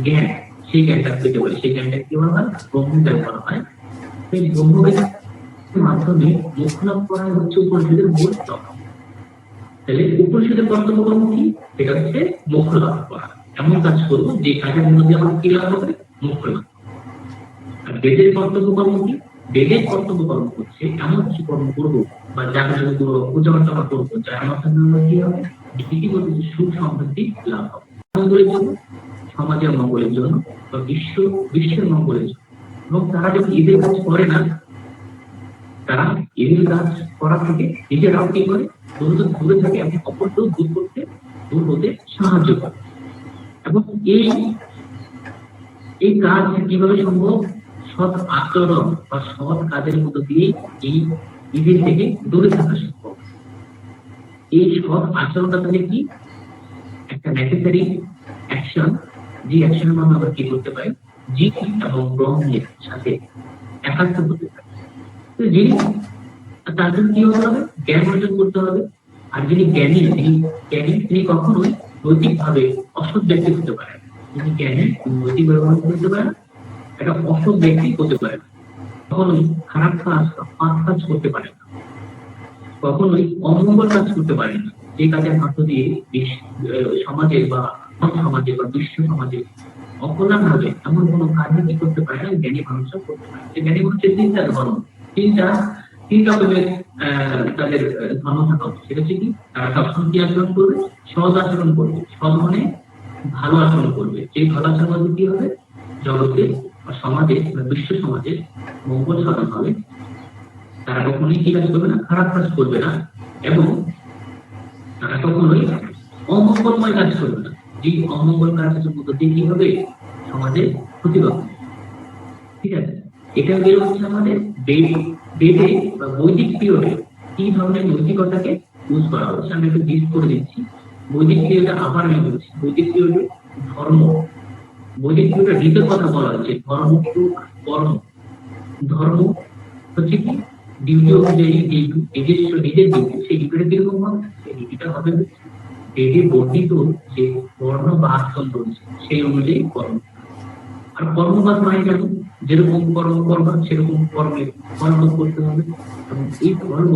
জ্ঞান সেই জ্ঞানটা পেতে পারে। সেই জ্ঞানটা কি বলা হয়? ব্রহ্মজ্ঞান বলা হয়। সেই ব্রহ্মজ্ঞানের মাধ্যমে মোক্ষ লাভ করা হচ্ছে উপনিষদের মূল লক্ষ্য। তাহলে উপনিষদের কর্তব্য কর্ম কি? সেটা হচ্ছে মোক্ষ লাভ করা। এমন কাজ করবো যে কাজের মধ্যে দিয়ে আমরা কি লাভ হবে? মোক্ষ লাভ। আর বেদের কর্তব্য কর্ম কি? বেদের কর্তব্য কর্ম হচ্ছে এমন কিছু কর্ম করবো বা যাকে যদি পূজা অর্চনা করবো যার মাধ্যমে কি হবে, ব্যক্তিগত সুখ সমৃদ্ধি লাভ হবে, মঙ্গলের জন্য, সমাজের মঙ্গলের জন্য বা বিশ্বের মঙ্গলের জন্য। এবং তারা যখন ঈদের কাজ করে না, তারা ঈদের কাজ করা থেকে নিজেরাও কি করে দূরে থাকে এবং অপরকেও দূর হতে সাহায্য করে। এবং এই কাজ কিভাবে সম্ভব? সৎ আচরণ বা সৎ কাজের মধ্য দিয়ে এই ইভিল থেকে দূরে থাকা সম্ভব। এই সৎ আচরণটা তাহলে কি একটা নেসেসারি অ্যাকশন, যে অ্যাকশনের মাধ্যমে আমরা কি করতে পারি, জীব এবং ব্রহ্মের সাথে একাত্ম হতে পারি। তো যিনি, তার জন্য কি হতে হবে, জ্ঞান অর্জন করতে হবে। আর যিনি জ্ঞানী, তিনি কখনোই নৈতিকভাবে অসৎ ব্যক্তি হতে পারে। যিনি জ্ঞানী, নৈতিক ব্যবহার করতে পারে না, একটা অসৎ ব্যক্তি হতে পারে না, কখনোই খারাপ কাজ বা পাপ কাজ করতে পারে না, কখনোই অমঙ্গল কাজ করতে পারে না। যে কাজের মধ্য দিয়ে সমাজে বা সমাজে বা বিশ্ব সমাজে অকল্যাণ হবে এমন কোনো কাজে কি করতে পারে না জ্ঞানী মানুষরা করতে পারে। জ্ঞানী মানুষের তিনটা ধর্ম, তিন রকমের তাদের ধর্ম থাকা উচিত। সেটা হচ্ছে কি, তারা সবসময় কি আচরণ করবে, সৎ আচরণ করবে। সৎ মানে ভালো আচরণ করবে। এই ভালো আচরণ কি হবে, জগতে বা সমাজে বা বিশ্ব সমাজে মঙ্গল সাধন হবে। তারা কখনোই কি কাজ করবে না, খারাপ কাজ করবে না, এবং তারা কখনোই অমঙ্গলময় কাজ করবে না। যে অমঙ্গল কাজের মধ্যে দিয়ে কি হবে, সমাজে ক্ষতি হবে। ঠিক আছে, এটা বের হচ্ছে আমাদের বেদে বা বৈদিক পিরিয়ডে কি ধরনের নৈতিকতাকে ইউজ করা হচ্ছে। আমি একটু লিস্ট করে দিচ্ছি। বৈদিক পিরিয়ডে আবার আমি বলছি, বৈদিক পিরিয়ডে ধর্ম, বৈদিক পিরিয়ডে ঋতের কথা বলা হচ্ছে। ধর্ম টু কর্ম, ধর্ম হচ্ছে কি ডিউটি অনুযায়ী নিজস্ব নিজের ডিউটি, সেই ডিউটিটা কিরকম হবে, সেই ডিউটিটা হবে বেদে বর্ণিত যে বর্ণ বা আশ্রম রয়েছে সেই অনুযায়ী কর্ম। আর কর্মবাদ মানে কেন, যেরকম কর্ম করবা সেরকম কর্মের কর্ম করতে হবে। এবং এই কর্ম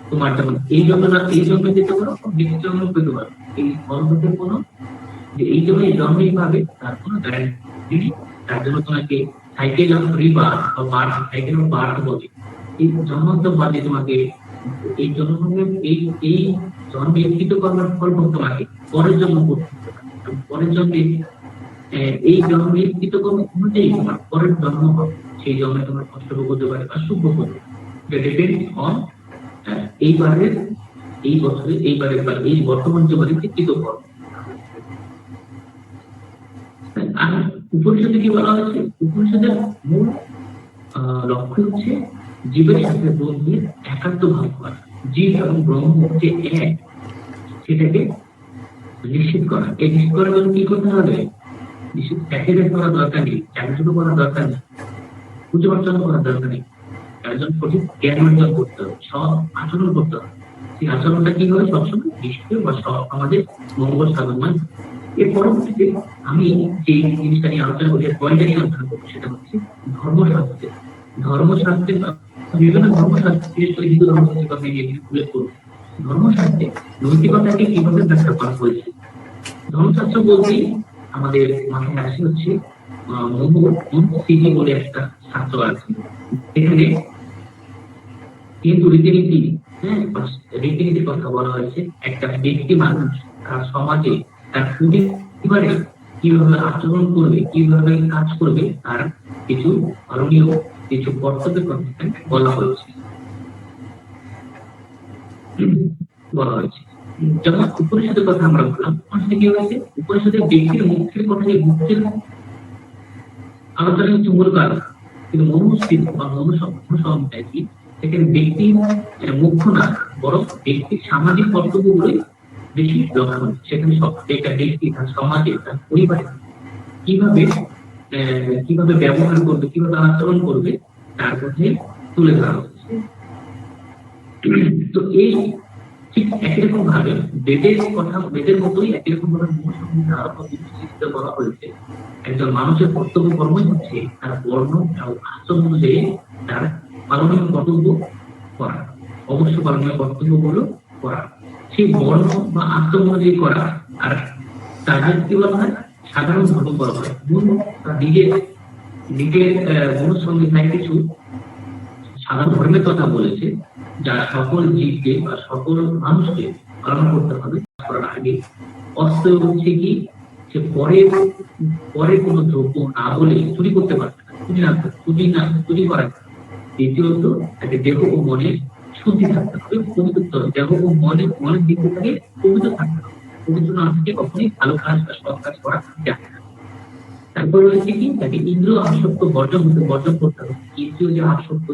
তোমার যেমন এই জন্য না এই জন্মে যেতে পারো, দ্বিতীয় জন্ম পেতে পারো। এই কর্মতে কোনো যে এই জন্য এই জন্মেই পাবে তার কোনো গ্যারান্টি নেই। তার জন্য তোমাকে সাইকেল অফ রিবার্থ বা বার্থ, সাইকেল অফ বার্থ বলে। এই জন্মান্তর বাদে তোমাকে এই জন্মে এই জন্মে কৃত কর্মের ফল তোমাকে পরের জন্ম করতে হবে। পরের জন্মে এই জন্মে কৃত কর্ম অনুযায়ী তোমার পরের জন্ম হবে। সেই জন্মে তোমার কষ্ট ভোগ হতে পারে বা সুখ ভোগ হতে পারে। ডিপেন্ড অন এইবারের, এই বছরে, এইবারের বা এই বর্তমান জীবনে কৃত কর্ম। আর উপনিষদে কি বলা হয়েছে, উপনিষদের মূল লক্ষ্য হচ্ছে জীবের সাথে ব্রহ্মের একাত্ম ভাব করা। জীব এবং ব্রহ্ম যে এক, সেটাকে নিশ্চিত করা। এই নিশ্চিত করার জন্য কি করতে হবে, নিশ্চিত স্যাক্রিফাইস করার দরকার নেই, চাকরি করার দরকার নেই, পুজো অর্চনা করার দরকার নেই। তার জন্য সঠিক জ্ঞান অর্জন করতে হবে, সব আচরণ করতে হবে। সেই আচরণটা কি হবে, সবসময় নিষ্ক্রিয় বা আমাদের মঙ্গল সাধনমান। এর পরবর্তীতে আমি যে জিনিসটা নিয়ে আলোচনা করি, পয়েন্টটা নিয়ে আলোচনা করবো, সেটা হচ্ছে ধর্মশাস্ত্রে। ধর্মশাস্ত্রে বিভিন্ন ধর্মশাস্ত্র, বিশেষ করে হিন্দু ধর্মশাস্ত্রের কথা নিয়ে উল্লেখ করবো। ধর্মশাস্ত্রে নৈতিকতাকে কিভাবে ব্যাখ্যা করা হয়েছে। ধর্মশাস্ত্র বলতেই আমাদের মাথায় আসে হচ্ছে মনুস্মৃতি বলে একটা শাস্ত্র আছে। এখানে হিন্দু রীতিনীতি, রীতিনীতির কথা বলা হয়েছে। একটা ব্যক্তি মানুষ তার সমাজে, তার পরিবারে কিভাবে আচরণ করবে, কিভাবে কাজ করবে, তার কিছু করণীয়, কিছু কর্তব্যের কথা বলা হয়েছে। যখন উপনিষদের কথা আমরা বললাম, উপনিষদে কি হয়েছে, উপনিষদের ব্যক্তির মুক্তির কথা, যে মুক্তির আলোচনা হচ্ছে মূল কারণ। কিন্তু মনুস্মৃতি বা মনুসংহিতায় কি, সেখানে ব্যক্তি মুখ্য না, বরং ব্যক্তির সামাজিক কর্তব্যগুলোই বেশি লক্ষণ। সেখানে একটা ব্যক্তি তার সমাজে, তার পরিবারে কিভাবে ব্যবহার করবে, কিভাবে আচরণ করবে, তার কথাই তুলে ধরা হচ্ছে। তো এই ঠিক একই রকম ভাবে বেদের মতোই একই রকম ভাবে মনুসংহিতা বলা হয়েছে। একজন মানুষের কর্তব্য কর্মই হচ্ছে তার বর্ণ এবং আচরণ অনুযায়ী তার পালনীয় কর্তব্য করা, অবশ্য পালনীয় কর্তব্যগুলো করা। সেই বর্ণ বা আচরণ অনুযায়ী করা। আর তাদের কি বলা হয়, সাধারণ ধর্ম বলা হয়। নিজের মনুসংহিতায় কিছু সাধারণ ধর্মের কথা বলেছে, যা সকল জীবকে বা সকল মানুষকে পালন করতে হবে। করার আগে অস্ত্র হচ্ছে কি, সে পরে কোনো দ্রব্য না বলে চুরি করতে পারবে না, চুরি করা। দ্বিতীয়ত তাকে দেহ ও মনে শুদ্ধি থাকতে হবে, পবিত্র। দেহ ও মনের দিক থেকে পবিত্র থাকতে হবে। পবিত্র না থেকে কখনোই ভালো কাজ বা সৎ কাজ করা যায় না। তারপরে হচ্ছে কি তাকে ইন্দ্রিয় আসক্ত বর্জন করতে হবে। ইন্দ্রিয় যে আসক্ত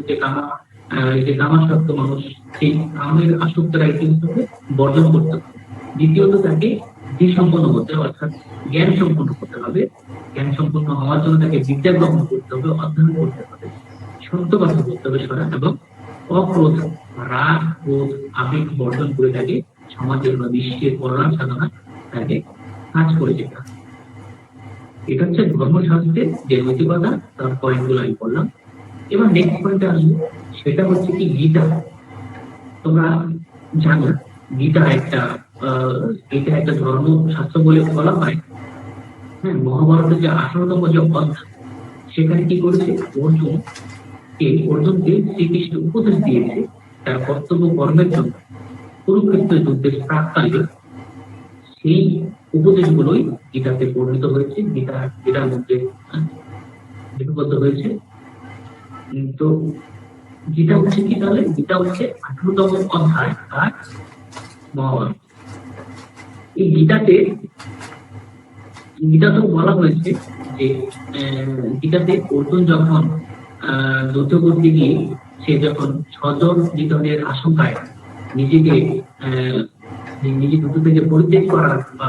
যে কামাসক্ত মানুষ, সেই কামের আসক্তরা কিন্তু বর্জন করতে হবে। দ্বিতীয়ত তাকে বুদ্ধি সম্পন্ন হতে হবে, অর্থাৎ জ্ঞান সম্পন্ন করতে হবে। জ্ঞান সম্পন্ন হওয়ার জন্য তাকে বিদ্যা গ্রহণ করতে হবে, অধ্যয়ন করতে হবে, সত্য কথা বলতে হবে সরা, এবং অক্রোধ, রাগ, ক্রোধ, আবেগ বর্জন করে তাকে সমাজের বা বিশ্বের কল্যাণ সাধনা তাকে কাজ করে যেতে হবে। এটা হচ্ছে ধর্মশাস্ত্রের যে নৈতিকতা, তার পয়েন্ট গুলো আমি বললাম। এবার নেক্সট পয়েন্টে আসবো, সেটা হচ্ছে কি গীতা। তোমরা জানো গীতা একটা ধর্মশাস্ত্র বলে বলা হয়। হ্যাঁ, মহাভারতের যে 18তম যে অধ্যায়, সেখানে কি করেছে অর্জুনকে শ্রীকৃষ্ণ উপদেশ দিয়েছে তার কর্তব্য কর্মের জন্য। কুরুক্ষেত্রের যুদ্ধের প্রাক্কালে সেই উপদেশগুলোই গীতাতে পরিণত হয়েছে, গীতার মধ্যে লিপিবদ্ধ হয়েছে। তো গীতা হচ্ছে কি তাহলে? গীতা হচ্ছে 18তম অধ্যায় আর মহাভারত। এই গীতাতেও বলা হয়েছে যে গীতাতে অর্জুন যখন যুদ্ধ করতে গিয়ে সে যখন 6 জন নিধনের আশঙ্কায় নিজে যুদ্ধ থেকে পরিত্যাগ করার বা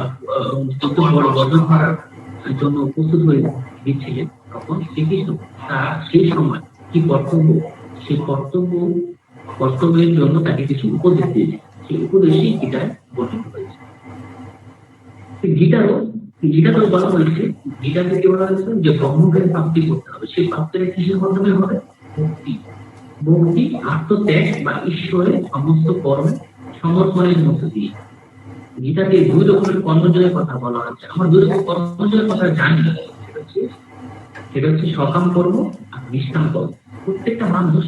যুদ্ধ বর্জন করার জন্য প্রস্তুত হয়ে দিচ্ছিলেন, তখন শ্রীকৃষ্ণ তার সেই সময় কি কর্তব্য, সেই কর্তব্যের জন্য তাকে কিছু উপদেশ দিয়েছে। সেই উপদেশই গীতায় বর্ণিত হয়েছে। গীতাতেও বলা হয়েছে, গীতা থেকে বলা হয়েছে যে ব্রহ্মজ্ঞান প্রাপ্তি করতে হবে। সেই প্রাপ্তিটা কিসের মাধ্যমে হবে? ভক্তি, আত্মত্যাগ বা ঈশ্বরের সমস্ত কর্ম সমর্পণের মধ্য দিয়ে। গীতাতে 2 রকমের কর্মযোগের কথা বলা হচ্ছে। আমরা 2 রকম কর্মযোগের কথা জানি, সেটা হচ্ছে সকাম কর্ম আর নিষ্কাম কর্ম। প্রত্যেকটা মানুষ,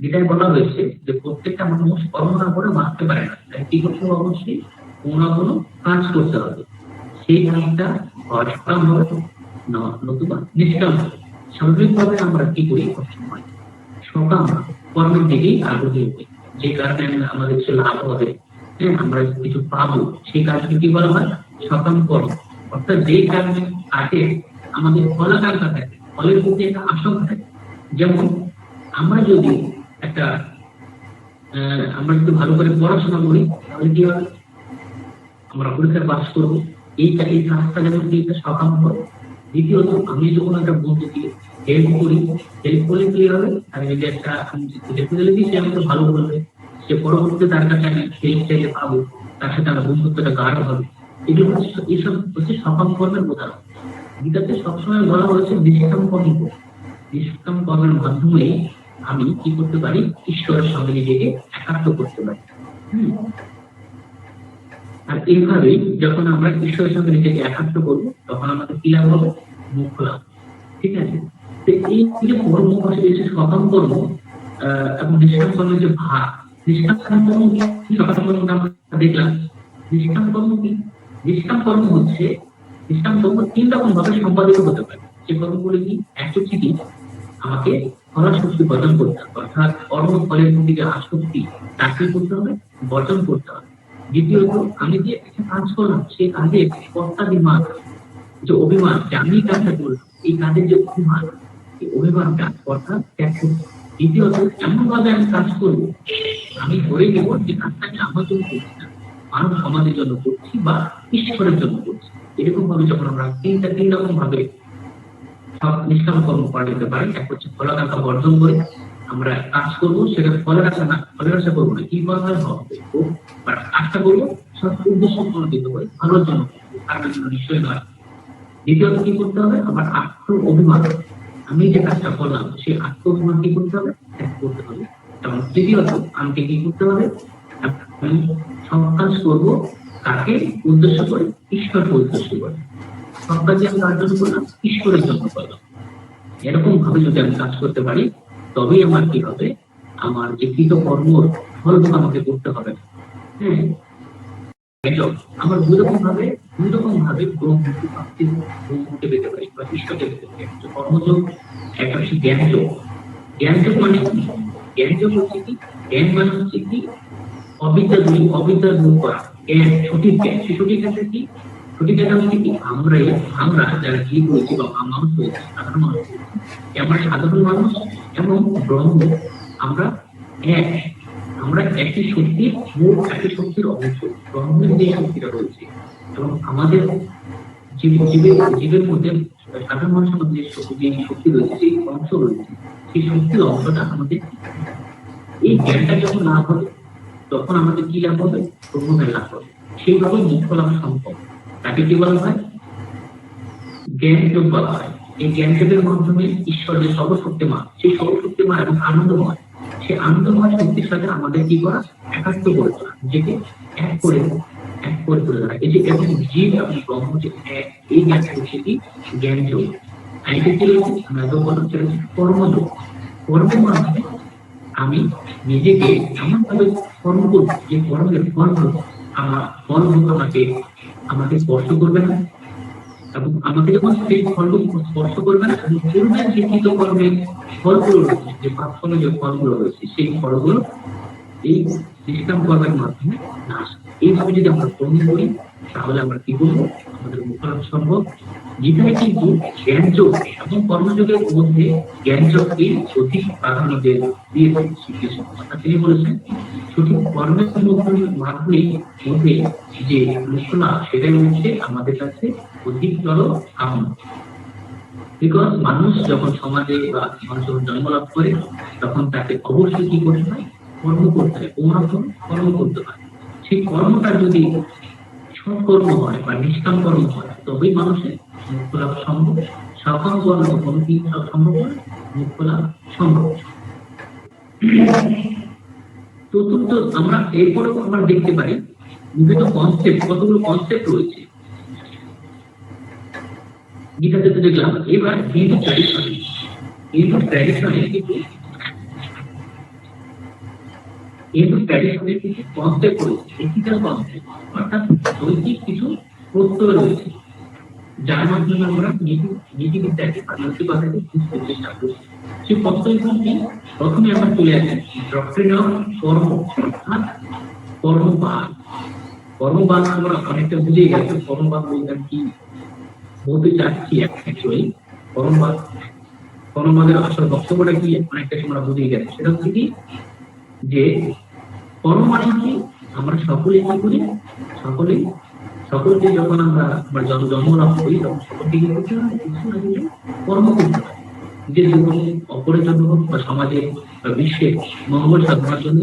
গীতায় বলা হয়েছে যে প্রত্যেকটা মানুষ কর্ম না করে বাঁচতে পারে না। তাই কি করতে হবে? অবশ্যই কোনো না কোনো কাজ করতে হবে। সেই কাজটা সকাম হবে, নতুবা নিষ্কাম হবে। স্বাভাবিকভাবে আমরা কি করি? সবসময় সকাম কর্মের দিকেই আগ্রহী হই, যে কারণে আমাদের কিছু লাভ হবে, আমরা কিছু পাবো, সেই কাজকে কি বলা হয়? সকাম কর্ম। অর্থাৎ যে কাজে আমাদের ফলাকাঙ্ক্ষা থাকে, ফলের প্রতি একটা আশঙ্কা থাকে। যেমন আমরা যদি ভালো করে পড়াশোনা করি, তাহলে কি হবে? আমরা পরীক্ষায় পাস করবো। এই কাজটা যেমন কি সকাম করবো। দ্বিতীয়ত, আমি যখন একটা বন্ধুকে হেল্প করলে কি হবে? আমি যদি একটা সে আমাকে ভালো বলবে, সে পরবর্তীতে তার কাছে আমি হেল্প চাইতে পাবো, তার সাথে আমার বন্ধুত্বটা গাঢ় হবে। এসব হচ্ছে সকাম কর্মের উদাহরণ। গীতাতে সবসময় বলা হয়েছে নিষ্কাম কর্মের মাধ্যমে আমি কি করতে পারি? ঈশ্বরের সঙ্গে নিজেকে একাত্ম করতে পারি। আর এইভাবেই যখন আমরা ঈশ্বরের সঙ্গে নিজেকে একাত্ম করবো, তখন আমাদের কি লাভ হবে? মোক্ষ লাভ। ঠিক আছে? তো এই যে কর্ম, সকাম কর্ম এবং নিষ্কাম কর্মের যে ভাগ, নিষ্কাম কর্ম কি, সকাম কর্ম আমরা দেখলাম। নিষ্কাম কর্ম কি? নিষ্কাম কর্ম 3 রকম ভাবে সম্পাদিত হতে পারে। যে কর্মগুলি কি? এক হচ্ছে কি আমাকে ফলাশক্তি বর্জন করতে হবে, অর্থাৎ কর্ম ফলের প্রতি যে আসক্তি তাকে করতে হবে, বর্জন করতে হবে। দ্বিতীয়ত, আমি যে একটা কাজ করলাম, সেই কাজে কর্তাভিমান, যে অভিমান, যে আমি কাজটা করলাম, এই কাজের যে অভিমান, এই অভিমানটা অর্থাৎ ত্যাগ করতে। দ্বিতীয়ত, এমন ভাবে আমি কাজ করবো, আমি ধরে নেব যে কাজটাকে আমার জন্য করছি না, মানব সমাজের জন্য করছি বা ঈশ্বরের জন্য করছি। এরকম ভাবে যখন আমরা 3 রকম ভাবে সব নিষ্কাম কর্ম করা যেতে পারে। এক হচ্ছে ফলাকাঙ্ক্ষা বর্জন করে আমরা কাজ করবো, সেটা ফলের আশা করবো না, কি হবে কাজটা করবো সব উদ্দেশ্য প্রণোদিত করে ভালোর জন্য, কারণের জন্য নিশ্চয়ই নয়। দ্বিতীয়ত কি করতে হবে? আমার আত্ম অভিমান, আমি যে কাজটা করলাম সেই আত্ম অভিমান কি করতে হবে? ত্যাগ করতে হবে। এবং তৃতীয়ত, আমাকে কি করতে হবে? আমি সব কাজ করবো কাকে উদ্দেশ্য করে? ঈশ্বরকে উদ্দেশ্য করে। সব কাজে আমি কার জন্য করলাম? ঈশ্বরের জন্য করলাম। এরকম ভাবে যদি আমি কাজ করতে পারি, তবেই আমার কি হবে? আমার যে কৃত কর্মর ফল আমাকে করতে হবে। হ্যাঁ, আমার 2 রকম ভাবে ব্রহ্মকে পেতে পারি বা ঈশ্বরকে পেতে পারি। কর্মযোগ, একটা হচ্ছে জ্ঞানযোগ। জ্ঞানযোগ মানে কি? জ্ঞানযোগ হচ্ছে কি? জ্ঞান মানে হচ্ছে কি? অবিদ্যা দূর করা, জ্ঞান, সঠিক জ্ঞান। সে সঠিক জ্ঞানটা কি? সঠিক এটা হচ্ছে কি আমরা যারা জীব রয়েছে বা মানুষ রয়েছে, সাধারণ মানুষ রয়েছে, আমরা সাধারণ মানুষ এবং ব্রহ্ম আমরা এক, আমরা একই শক্তির মূল, একই শক্তির অংশ। ব্রহ্মের যে শক্তিটা রয়েছে এবং আমাদের জীবের মধ্যে সাধারণ মানুষের মধ্যে যে শক্তি রয়েছে, সেই অংশ রয়েছে, সেই শক্তির অংশটা আমাদের এই জ্ঞানটা যখন লাভ হবে তখন আমাদের কি লাভ হবে? ব্রহ্মের লাভ হবে। সেইভাবে মোক্ষ লাভ সম্ভব। তাকে কি বলা হয়? জ্ঞান যোগ বলা হয়। এই জ্ঞান যোগের মাধ্যমে ঈশ্বর যে সর্বশক্তিমান, সেই সর্বশক্তিমান এবং আনন্দময়, সেই আনন্দময় শক্তির সাথে আমাদের কি করা? একাত্ম করে তোলা, নিজেকে এক করে তুলে ধরা। এই যে এবং জীব এবং ব্রহ্ম যে এক, এই জ্ঞানটা হচ্ছে কি জ্ঞান যোগ। আরেকটা কি রয়েছে? আমরা তো বলা হচ্ছে কর্মযোগ। কর্মের মাধ্যমে আমি নিজেকে এমন ভাবে কর্ম করবো যে কর্মের ফল আমাকে স্পর্শ করবে না, এবং আমাকে যখন সেই ফলগুলো স্পর্শ করবে না এবং পূর্বের লিখিত কর্মের ফলগুলো রয়েছে, যে পাপ ফলের যে ফলগুলো রয়েছে, সেই ফলগুলো এই নিষ্কাম কর্মের মাধ্যমে নাশ। এইভাবে যদি আমরা গ্রহণ করি তাহলে আমরা কি করবো? আমাদের মোক্ষ লাভ সম্ভব। গীতায় কিন্তু জ্ঞান যোগ এবং কর্মযোগের মধ্যে জ্ঞান যোগকে অধিক প্রাধান্য দিয়েছেন শ্রীকৃষ্ণ। তিনি বলেছেন সঠিক কর্মের মাধ্যমে মধ্যে যে মোক্ষ লাভ, সেটাই হচ্ছে আমাদের কাছে অধিকতর কাম্য। বিকজ মানুষ যখন সমাজে বা মানুষ যখন জন্ম লাভ করে তখন তাকে অবশ্যই কি করতে হয়? কর্ম করতে হয়, কর্ম করতে হয়। সেই কর্মটা যদি সৎকর্ম হয় বা নিষ্কাম কর্ম হয় তবেই মানুষের মুক্ত লাভ সম্ভব। সকাম কর্ম কোনো কি সম্ভব হয়? মুক্ত লাভ সম্ভব। চতুর্থ, আমরা এরপরেও আমরা দেখতে পারি বিভিন্ন কনসেপ্ট, কতগুলো কনসেপ্ট রয়েছে গীতাতে তো দেখলাম। এবার হিন্দু ট্র্যাডিশনে কিছু কনসেপ্ট রয়েছে, এথিক্যাল কনসেপ্ট, অর্থাৎ নৈতিক কিছু প্রত্যয় রয়েছে, যার মাধ্যমে আমরা নীতিবিদ্যাকে বা নৈতিকতাকে বুঝতে চেষ্টা করছি। সেই প্রত্যয়গুলি প্রথমে আমরা চলে আসি ডক্ট্রিন অফ কর্ম, অর্থাৎ কর্মবাদ। কর্মবাদ আমরা অনেকটা বুঝে গেছি। কর্মবাদ বলতে কি বলতে চাচ্ছি, অ্যাকচুয়ালি কর্মবাদের আসল বক্তব্যটা কি অনেকটা আমরা বুঝে গেছি। সেটা হচ্ছে কি যে কর্ম মানে কি আমরা সকলেই কি করি? সকলকে যখন আমরা জন্ম লাভ করি তখন সকলকে কি করতে হয়? কর্ম করতে হয়। নিজের জীবন, অপরের জন্য হোক বা সমাজে বা বিশ্বের মঙ্গল সাধনার জন্য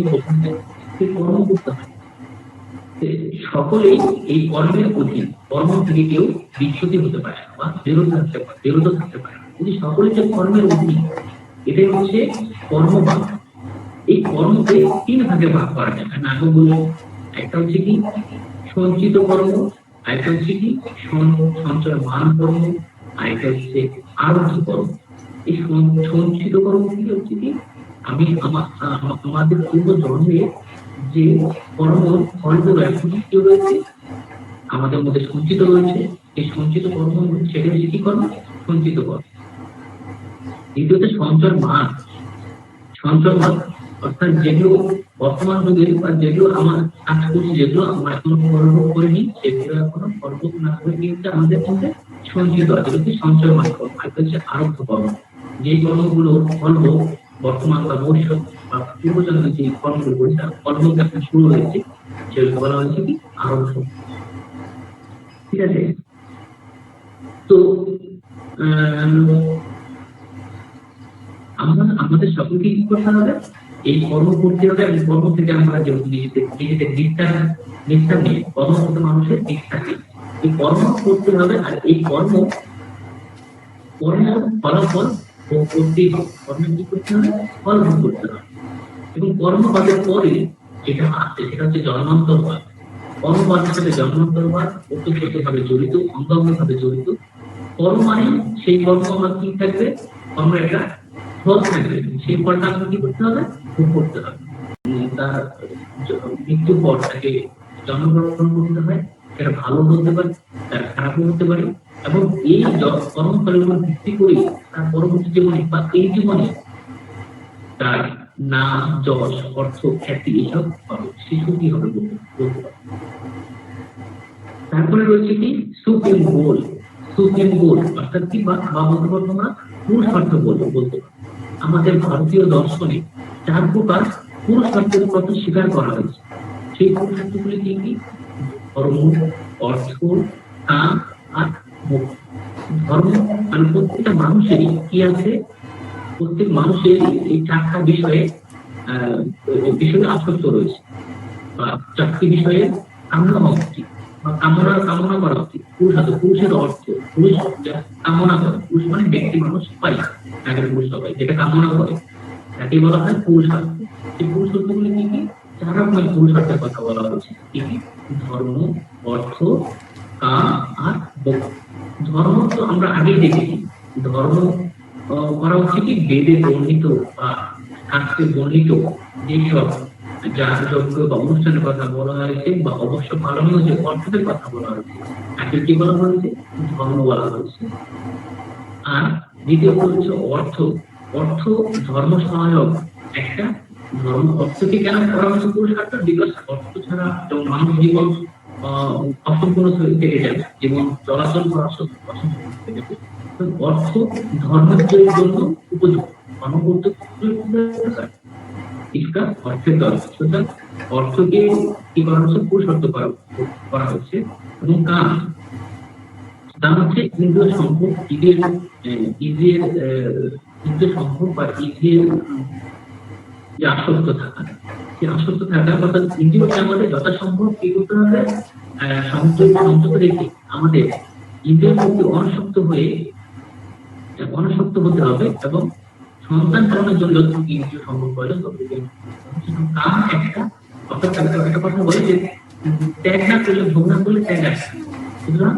কর্ম করতে হয়। সকলেই এই কর্মের অধীন। কর্ম থেকে কেউ বিচ্যুতি হতে পারে বা বিরত থাকতে পারে। যদি সকলে যে কর্মের অধীন, এটাই হচ্ছে কর্মবাদ। এই কর্মকে 3 ভাগে ভাগ করা যায়। আমি আগে বললাম, একটা হচ্ছে কি সঞ্চিত কর্ম, আরেকটা হচ্ছে কি সঞ্চয় মান কর্ম, আরেকটা হচ্ছে আরোগ্য কর্ম। এই সঞ্চিত কর্ম থেকে হচ্ছে কি আমি আমাদের পূর্ব জন্মে যে কর্ম ফলগুলো এখন কি রয়েছে আমাদের মধ্যে সঞ্চিত রয়েছে, এই সঞ্চিত কর্ম সেটা হচ্ছে কি কর্ম? সঞ্চিত কর্ম। দ্বিতীয়ত সঞ্চয় মান, অর্থাৎ যেগুলো বর্তমান যুগে বা যেগুলো আমার কাজ করছি, যেগুলো আমরা এখনো কর্ম করিনি, সেগুলো এখনো কর্ম না করে কিন্তু আমাদের মধ্যে সঞ্চিত আছে, হচ্ছে সঞ্চয় মান কর্ম। আর হচ্ছে আরব্ধ কর্ম, যে কর্মগুলোর ফল বর্তমান বা ভবিষ্যৎ বা পূর্বজন্মের যে কর্মগুলো করি তার কর্মকে এখন শুরু হয়েছে, সেগুলো বলা হয়েছে কি আরব্ধ। ঠিক আছে? তো আমাদের সকলকে কি করতে হবে? এই কর্ম করতে হবে, এবং কর্ম থেকে আমরা নিজেদের নিষ্ঠা নিয়ে কর্ম করতে মানুষের নিষ্ঠা নেই, এই কর্ম করতে হবে। আর এই কর্ম ফলাফল ভোগ করতেই হবে। কর্মের কি করতে হবে? ফল ভোগ করতে হবে। এবং কর্মবাদের পরে যেটা আসছে সেটা হচ্ছে জন্মান্তরবাদ। কর্মবাদের সাথে জন্মান্তরবাদ ওতপ্রোতভাবে জড়িত, অঙ্গাঙ্গভাবে জড়িত। কর্ম মানে সেই কর্ম আমার কি থাকবে? কর্মের একটা ফল থাকবে, সেই ফলটা আমাকে কি করতে হবে? ভোগ করতে হবে। তার মৃত্যুর পর তাকে জন্মগ্রহণ করতে হয়, সেটা ভালো হতে পারে, তার খারাপও হতে পারে। এবং এই কর্মফলের উপর ভিত্তি করে তার পরবর্তী জীবনে বা এই জীবনে তার নাম, যশ, অর্থ, খ্যাতি এসব হবে, শিশু কি হবে বলতে পারে। তারপর তারপরে রয়েছে কি সুপ্রিম গোল, সুপ্রিম গোল অর্থাৎ কি বা বলতে পারবো আমরা পুরুষার্থ বলতে পারবো। আমাদের ভারতীয় দর্শনে 4 প্রকার পুরুষার্থের কথা স্বীকার করা হয়েছে। সেই পুরুষার্থগুলি কি কি? ধর্ম, অর্থ, কাম আর মোক্ষ। ধর্ম মানে প্রত্যেকটা মানুষেরই কি আছে, প্রত্যেক মানুষের এই 4টা বিষয়ে আসক্ত রয়েছে, বা 4টি বিষয়ে কামনা হওয়া উচিত বা কামনা করা উচিত। পুরুষের অর্থ, পুরুষ কামনা করে, পুরুষ মানে ব্যক্তি মানুষ সবাই, আগের পুরুষ সবাই যেটা কামনা করে তাকে বলা হয় পুরুষার্থ। এই পুরুষার্থগুলি কি কি? 4 রকমের পুরুষার্থের কথা বলা হয়েছে। কি কি? ধর্ম, অর্থ, কাম আর মোক্ষ। ধর্ম তো আমরা আগেই দেখেছি, ধর্ম করা হচ্ছে কি বেদে বর্ণিত বা শাস্ত্রে বর্ণিত যেসব যজ্ঞ বা অনুষ্ঠানের কথা বলা হয়েছে বা অবশ্য পালনীয় যে কর্তব্যের কথা বলা হয়েছে তাকে কি বলা হয়েছে? ধর্ম বলা হয়েছে। আর দ্বিতীয়ত হচ্ছে অর্থ। অর্থ ধর্ম সহায়ক একটা ধর্ম। অর্থকে কেন করা হয়েছে পুরুষার্থ? বিকজ অর্থ ছাড়া মানব জীবন অসম্পূর্ণ থেকে যাবে, জীবন চলাচল করা অসম্পূর্ণ থেকে যাবে। অর্থ ধর্মের জন্য উপযুক্ত, ধর্ম করতে কিছুটা অর্থের দরকার। সুতরাং অর্থকে কি করা হচ্ছে? পুরুষার্থ করা হচ্ছে। এবং কাম, কাম হচ্ছে ইন্দ্রিয় সম্ভোগ, ইন্দ্রিয় সম্ভোগ বা ইন্দ্রিয়ের যে আসক্ত থাকা, সেই আসক্ত থাকা অর্থাৎ ইন্দ্রিয়কে আমাদের যথাসম্ভব কি করতে হবে? সংযত রেখে আমাদের ইন্দ্রিয়ের প্রতি অনাসক্ত হতে হবে এবং সন্তান পালনের জন্য যতটুকু ইন্দ্রিয় সম্ভব প্রয়োজন ততটুকু। কাম একটা, অর্থাৎ একটা কথা বলে যে ত্যাগ না করলে, ভোগ না করলে ত্যাগ আসে। সুতরাং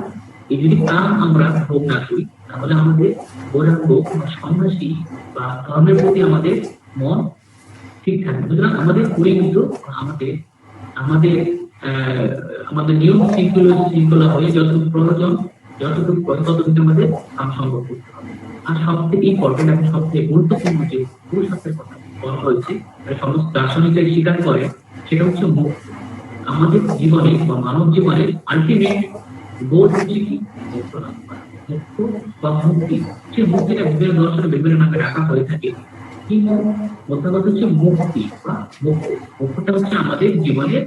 এই যদি কাম আমরা ভোগ না করি তাহলে আমাদের বৈরাগ্য বা সন্ন্যাসী বা ধর্মের প্রতি আমাদের মন ঠিক থাকবে। সুতরাং আমাদের পরিমিত আমাদের নিয়ম শৃঙ্খলা হয়ে যতটুকু প্রয়োজন, যতটুকু ততটুকু আমাদের কাম সম্ভব করতে হবে। আর সব থেকে ইম্পর্টেন্ট এবং সব থেকে গুরুত্বপূর্ণ যে পুরুষার্থের কথা বলা হয়েছে, সমস্ত দার্শনিকরা স্বীকার করে, সেটা হচ্ছে মুক্তি। আমাদের জীবনে বা মানব জীবনের আলটিমেট গোল হচ্ছে কি? মুক্ত লাভ করা। মুক্ত বা মুক্তি, সে মুক্তিটা বিভিন্ন দর্শনে বিভিন্ন নামে রাখা হয়ে থাকে, কিন্তু মোদ্দা কথা হচ্ছে মুক্তি বা মুক্ত। মুক্তটা হচ্ছে আমাদের জীবনের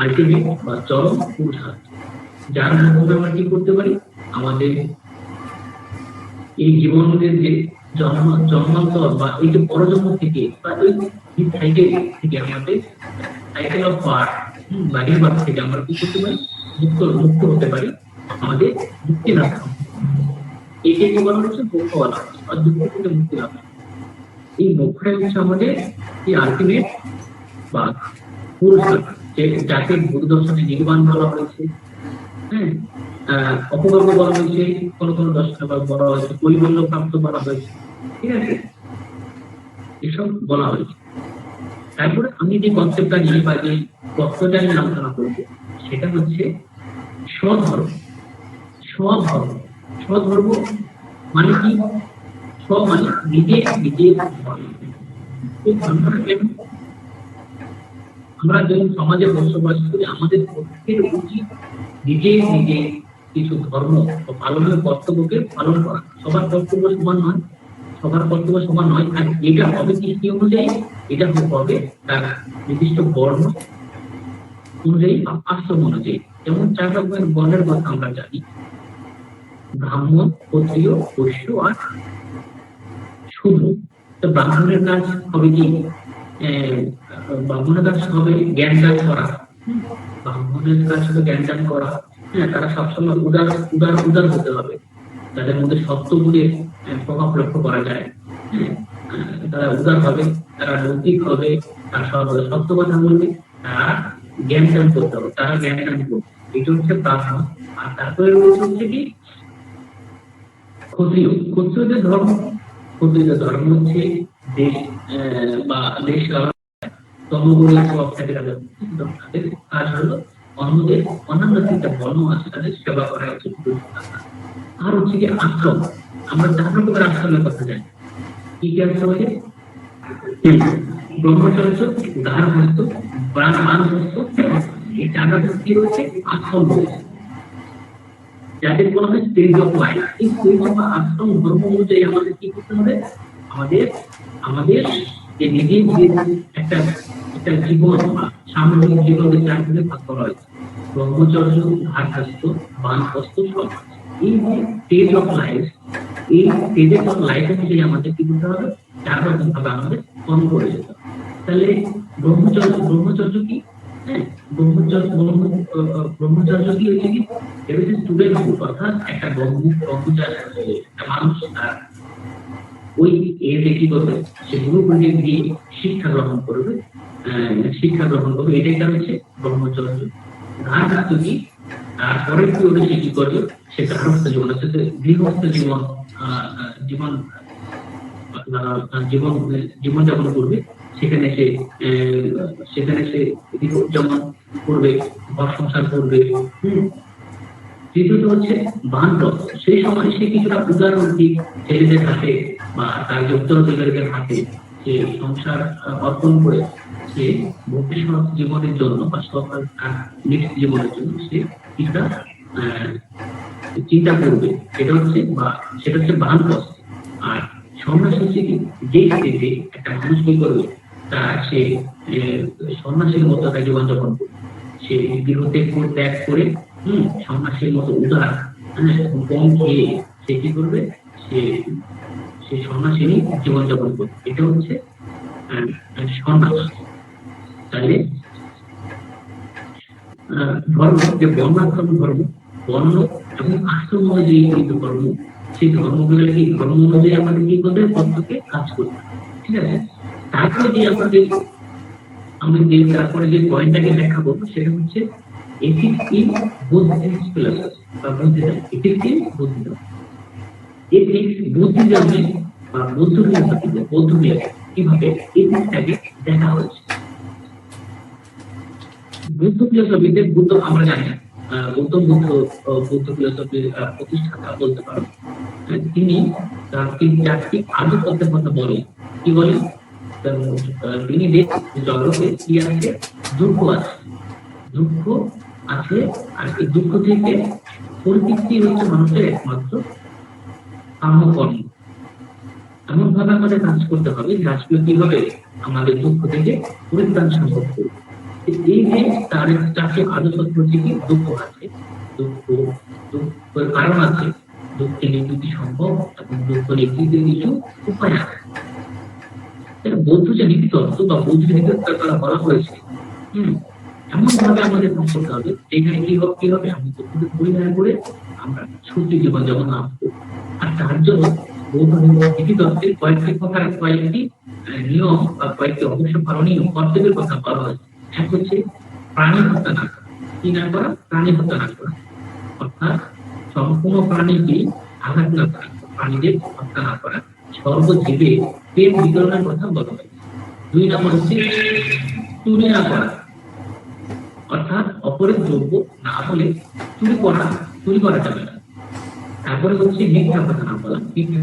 আলটিমেট বা চরম পুরুষার্থ, যার মাধ্যমে আমরা কি করতে পারি? আমাদের এই জীবনের যে জন্মান্তর বা এই যে পরজন্ম থেকে বা এই সাইকেল থেকে, আমাদের সাইকেল অফ বার্থ বা রিবার্থ থেকে আমরা কি করতে পারি? মুক্ত হতে পারি, আমাদের মুক্তি লাভ। একে কি বলা হচ্ছে? মোক্ষ বলা হচ্ছে, আর দুঃখ থেকে মুক্তি লাভ। এই মোক্ষটাই হচ্ছে আমাদের এই আলটিমেট বা পুরুষার্থ, যাকে বুদ্ধ দর্শনে নির্বাণ বলা হয়েছে, হ্যাঁ, অপবর্গ বলা হয়েছে, কোন দর্শনে বলা হয়েছে কৈবল্য প্রাপ্ত বলা হয়েছে, ঠিক আছে, এসব বলা হয়েছে। তারপরে আমি যে কনসেপ্টটা নিয়ে বা যে তত্ত্বটা নিয়ে আলোচনা করবো সেটা হচ্ছে স্বধর্ম। স্বধর্ম মানে কি? মানে নিজের আমরা যখন সমাজে বসবাস করি, আমাদের প্রত্যেকের উচিত নিজে কিছু ধর্ম পালনের কর্তব্যকে পালন করা। সবার কর্তব্য সমান নয়, আর এটা হবে কি অনুযায়ী? এটা হবে তার নির্দিষ্ট বর্ণ অনুযায়ী বা আশ্রম অনুযায়ী। যেমন 4 রকমের বর্ণের কথা আমরা জানি: ব্রাহ্মণ, ক্ষত্রিয়, বৈশ্য আর শূদ্র। তো ব্রাহ্মণের কাজ হবে কি? ব্রাহ্মণের কাজ হবে জ্ঞান দান করা। ব্রাহ্মণের কাজ হবে জ্ঞান দান করা। হ্যাঁ, তারা সবসময় উদার হতে হবে, তাদের মধ্যে সত্যগুণের প্রভাব লক্ষ্য করা যায়। তারা উদার হবে, তারা নৈতিক হবে, তারা সত্য কথা বলবে, তারা জ্ঞান দান করতে হবে, তারা জ্ঞান দান করবে। এটা হচ্ছে ব্রাহ্মণ। আর তারপরে হচ্ছে কি? ক্ষত্রিয়। ক্ষত্রিয়দের ধর্ম হচ্ছে দেশ বা দেশ ধর্মগুলোর সব থেকে তাদের কাজ হলো অন্যান্য তিনটা বর্ণ আছে তাদের সেবা করা হচ্ছে। আর হচ্ছে কি? আশ্রম। আমরা 4 রকমের আশ্রমের কথা জানি। কি কি আশ্রম আছে? ব্রহ্মচর্য, গার্হস্থ্য, বানপ্রস্থ, এই 4 রকম কি রয়েছে? আশ্রম রয়েছে। যাদের বলা হয় স্টেজ অফ লাইফ। এই স্টেজ অফ আশ্রম ধর্ম অনুযায়ী আমাদের কি করতে হবে, আমাদের আমাদের যে নিজের যে একটা একটা জীবন বা সামগ্রিক জীবনের চার ভাগে ভাগ করা হয়েছে, ব্রহ্মচর্য, ঘাটস্থ, বানপ্রস্থ, সন্ন্যাস। এই যে স্টেজ অফ লাইফ, এই স্টেজেস অফ লাইফ অনুযায়ী আমাদের কি করতে হবে, চার রকম ভাবে আমাদের কর্ম করে যেতে হবে। তাহলে ব্রহ্মচর্য কি? হ্যাঁ, ব্রহ্মচর্য কি হচ্ছে কি, এটা হচ্ছে স্টুডেন্টহুড, অর্থাৎ একটা ব্রহ্মচারী একটা মানুষ তার ওই এতে কি করবে, সে গুরুকুলে গিয়ে শিক্ষা গ্রহণ করবে, এটাই তার হচ্ছে ব্রহ্মচর্য। ঘাটস্থ কি, তারপরে কি ওটা সে কি করবে, সে গৃহস্থ জীবন, অর্থাৎ গৃহস্থ জীবন জীবন জীবন জীবনযাপন করবে। সেখানে সে যেমন করবে, ঘর সংসার করবে। তৃতীয়ত হচ্ছে বানপ্রস্থ, সেই সময় সে কিছুটা উদারনৈতিক ছেলেদের হাতে বা তার যে উত্তরাধিকারীদের হাতে সে সংসার অর্পণ করে সে ভবিষ্যৎ জীবনের জন্য বা সরকার নেক্সট জীবনের জন্য সে কিছুটা চিন্তা করবে। সেটা হচ্ছে বানপ্রস্থ। আর সন্ন্যাস হচ্ছে কি, যে স্টেজে একটা মানুষ কি করবে, সে সন্ন্যাসীর মতো একটা জীবনযাপন করবে। সে গৃহত্যাগ ত্যাগ করে সন্ন্যাসীর মতো উদার, কম খেয়ে সে কি করবে, সে সন্ন্যাসীরই জীবনযাপন করবে। এটা হচ্ছে সন্ন্যাস। তাহলে ধর্ম, যে বর্ণাশ্রম ধর্ম, বর্ণ এবং আশ্রম অনুযায়ী কিন্তু ধর্ম, সেই ধর্মগুলো কি, ধর্ম অনুযায়ী আমাদের কি করতে হবে, প্রত্যেকে কাজ করতে হবে। ঠিক আছে, তারপরে যে তারপরে যে পয়েন্টটাকে ব্যাখ্যা করবো, সেটা হচ্ছে এথিক্স ইন বুদ্ধিস্ট ফিলসফি বা Buddhism. Ethics in Buddhism, ethics বুদ্ধিজমে বা বৌদ্ধ ফিলসফিতে, বৌদ্ধ কিভাবে এথিক্সটাকে দেখা হয়েছে। বুদ্ধ ফিলসফিতে, আমরা জানি গৌতম বুদ্ধ ফিলসফির প্রতিষ্ঠাতা বলতে পারো। তিনি চারটি আদর্শের কথা বলেন। কি বলেন? তিনি জগতে কি আছে, দুঃখ আছে, আর এই দুঃখ থেকে পরিতৃপ্তি হচ্ছে মানুষের একমাত্র কাম্যকর্ম। এমন ভাবে আমাদের কাজ করতে হবে, কাজগুলো কিভাবে আমাদের দুঃখ থেকে পরিত্রাণ সম্ভব করবে। এই যে তার চারটি আদর্শ হচ্ছে কি, দুঃখ আছে, দুঃখের কারণ আছে, দুঃখের নিবৃত্তি সম্ভব এবং দুঃখ নিবৃত্তির কিছু উপায় আছে। বৌদ্ধ যে নীতিতত্ত্ব বা বৌদ্ধ নীতিতত্ত্ব দ্বারা বলা হয়েছে, এমন ভাবে আমাদের কাজ করতে হবে, এখানে কি হবে, আমি দুঃখকে পরিহার করে আমরা সুখী জীবনযাপন লাভ করব। আর তার জন্য বৌদ্ধ নীতিতত্ত্বের কয়েকটি নিয়ম বা কয়েকটি অবশ্য পালনীয় কর্তব্যের কথা বলা হয়েছে। এক হচ্ছে প্রাণী হত্যা না করা। কি না করা? প্রাণী হত্যা না করা, অর্থাৎ সম্পূর্ণ প্রাণীকে আঘাত না করা, প্রাণীদের হত্যা না করা, সর্বজীবে প্রেম বিতরণের কথা বলা হয়েছে। 2 নম্বর হচ্ছে চুরি না করা, অর্থাৎ অপরের দ্রব্য না হলে চুরি করা যাবে না। তারপরে হচ্ছে মিথ্যা কথা না বলা, মিথ্যা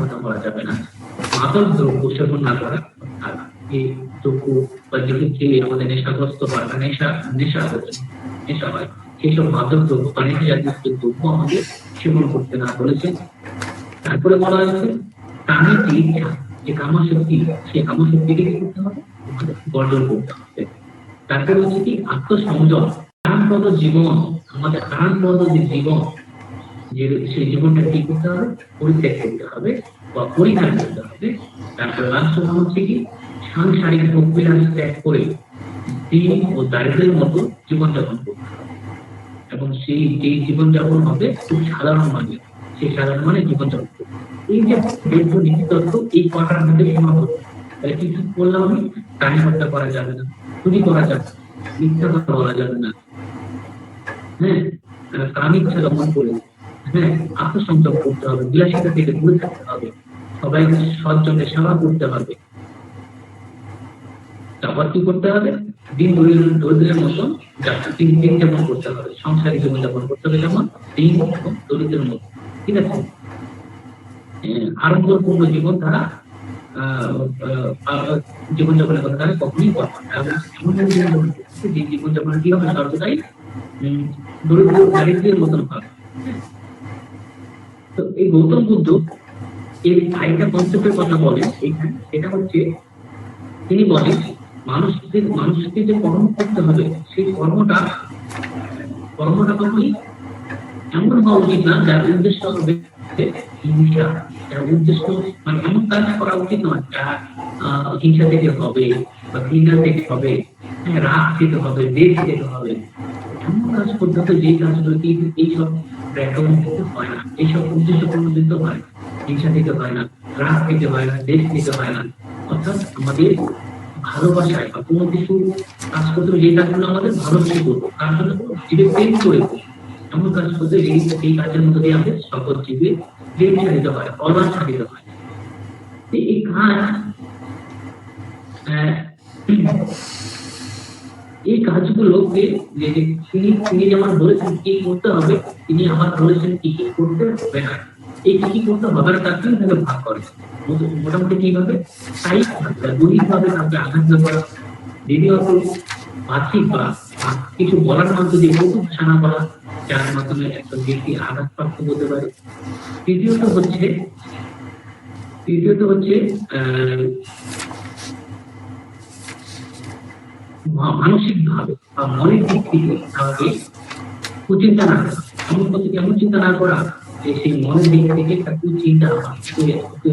কথা বলা যাবে না। মাদক দ্রব্য সেবন না করা, অর্থাৎ এই দ্রব্য বা যেগুলি আমাদের নেশাগ্রস্ত হয় বা নেশা হয়, সেসব মাদক দ্রব্য, পানিতে জাতীয় দ্রব্য আমাদের সেবন করতে না বলেছে। তারপরে বলা হয়েছে প্রাণের যে ইচ্ছা, যে কামশক্তি, সেই কামশক্তিকে কি করতে হবে, আমাদের বর্জন করতে হবে। তারপরে হচ্ছে কি আত্মসংযম, আরামপ্রদ জীবন, আমাদের আরামপ্রদ যে জীবন, সেই জীবনটা কি করতে হবে, পরিত্যাগ করতে হবে বা পরিহার করতে হবে। তারপরে লাস্ট হচ্ছে কি সাংসারিক ভোগবিলাস ত্যাগ করে দিন ও দারিদ্রের মতো জীবনযাপন করতে হবে। এবং সেই যে জীবনযাপন হবে খুব সাধারণ মানে, সেই সাধারণ মানে জীবনযাপন করবে। এই যে বৌদ্ধ নীতিতত্ত্ব এই কটার মধ্যে সীমাবদ্ধ। তাহলে কিছু বললাম আমি, প্রাণী হত্যা করা যাবে না, চুরি করা যাবে না, মিথ্যা কথা বলা যাবে না, কামিচ্ছা দমন করে, আত্মসংযম করতে হবে, বিলাসিতা থেকে দূরে থাকতে হবে, সবাইকে সজ্জনের সেবা করতে হবে। তারপর কি করতে হবে, দিন দরিদ্রের মতন দিন যাপন করতে হবে, সংসারিক জীবনযাপন করতে হবে, যেমন দিন এবং দরিদ্রের মতন। ঠিক আছে, আড়ম্বরপূর্ণ জীবন তারা জীবনযাপনের কথা তারা কখনই করবে না। জীবনযাপন কি হবে, সর্বদাই দারিদ্রের মতন হবে। তো এই গৌতম বুদ্ধ এর আরেকটা কনসেপ্টের কথা বলেন এখানে, সেটা হচ্ছে তিনি বলেন মানুষকে যে কর্ম করতে হবে সেই কর্মটা কখনোই এমন হওয়া উচিত না যার উদ্দেশ্য হবে হিংসা, যার উদ্দেশ্য মানে এমন কাজ করা উচিত নয় যা হিংসা থেকে হবে বা ঘৃণা থেকে হবে, রাগ থেকে হবে, দেশ থেকে হবে। এমন কাজ করতে হবে যে কাজগুলো এইসব ব্যাকরণ থেকে হয় না, এইসব উদ্দেশ্য প্রণোদিত হয়, হিংসা থেকে হয় না, রাগ থেকে হয় না, দেশ থেকে হয় না। অর্থাৎ আমাদের ভালোবাসায় বা কোনো কিছু কাজ করতে হবে যে কাজগুলো আমাদের ভালোবেসে করবো, তার জন্য জীবে প্রেম করে এমন কাজ করতে এই কাজের মধ্যে দিয়ে আমাদের সকল জীবে প্রেম সাধিত হয়, কল্যাণ সাধিত হয়। এই কাজ এই কাজগুলোকে তিনি যেমন বলেছেন কি করতে হবে, তিনি আবার বলেছেন কি কি করতে হবে না। এই কি কি করতে হবে না তার তিনভাবে ভাগ করে। মোটামুটি কিভাবে দৈহিকভাবে তাকে আঘাত না করা, দ্বিতীয়ত বাহ্যিক বা কিছু বলার মাধ্যমে যে কৌতুক সানা করা যার মাধ্যমে একজন ব্যক্তি আঘাতপ্রাপ্ত হতে পারে। তৃতীয়ত হচ্ছে মানসিক ভাবে বা মনের দিক থেকে তাকে কুচিন্তা না করা, এমন চিন্তা না করা যে সেই মনের দিক থেকে একটা কুচিন্তা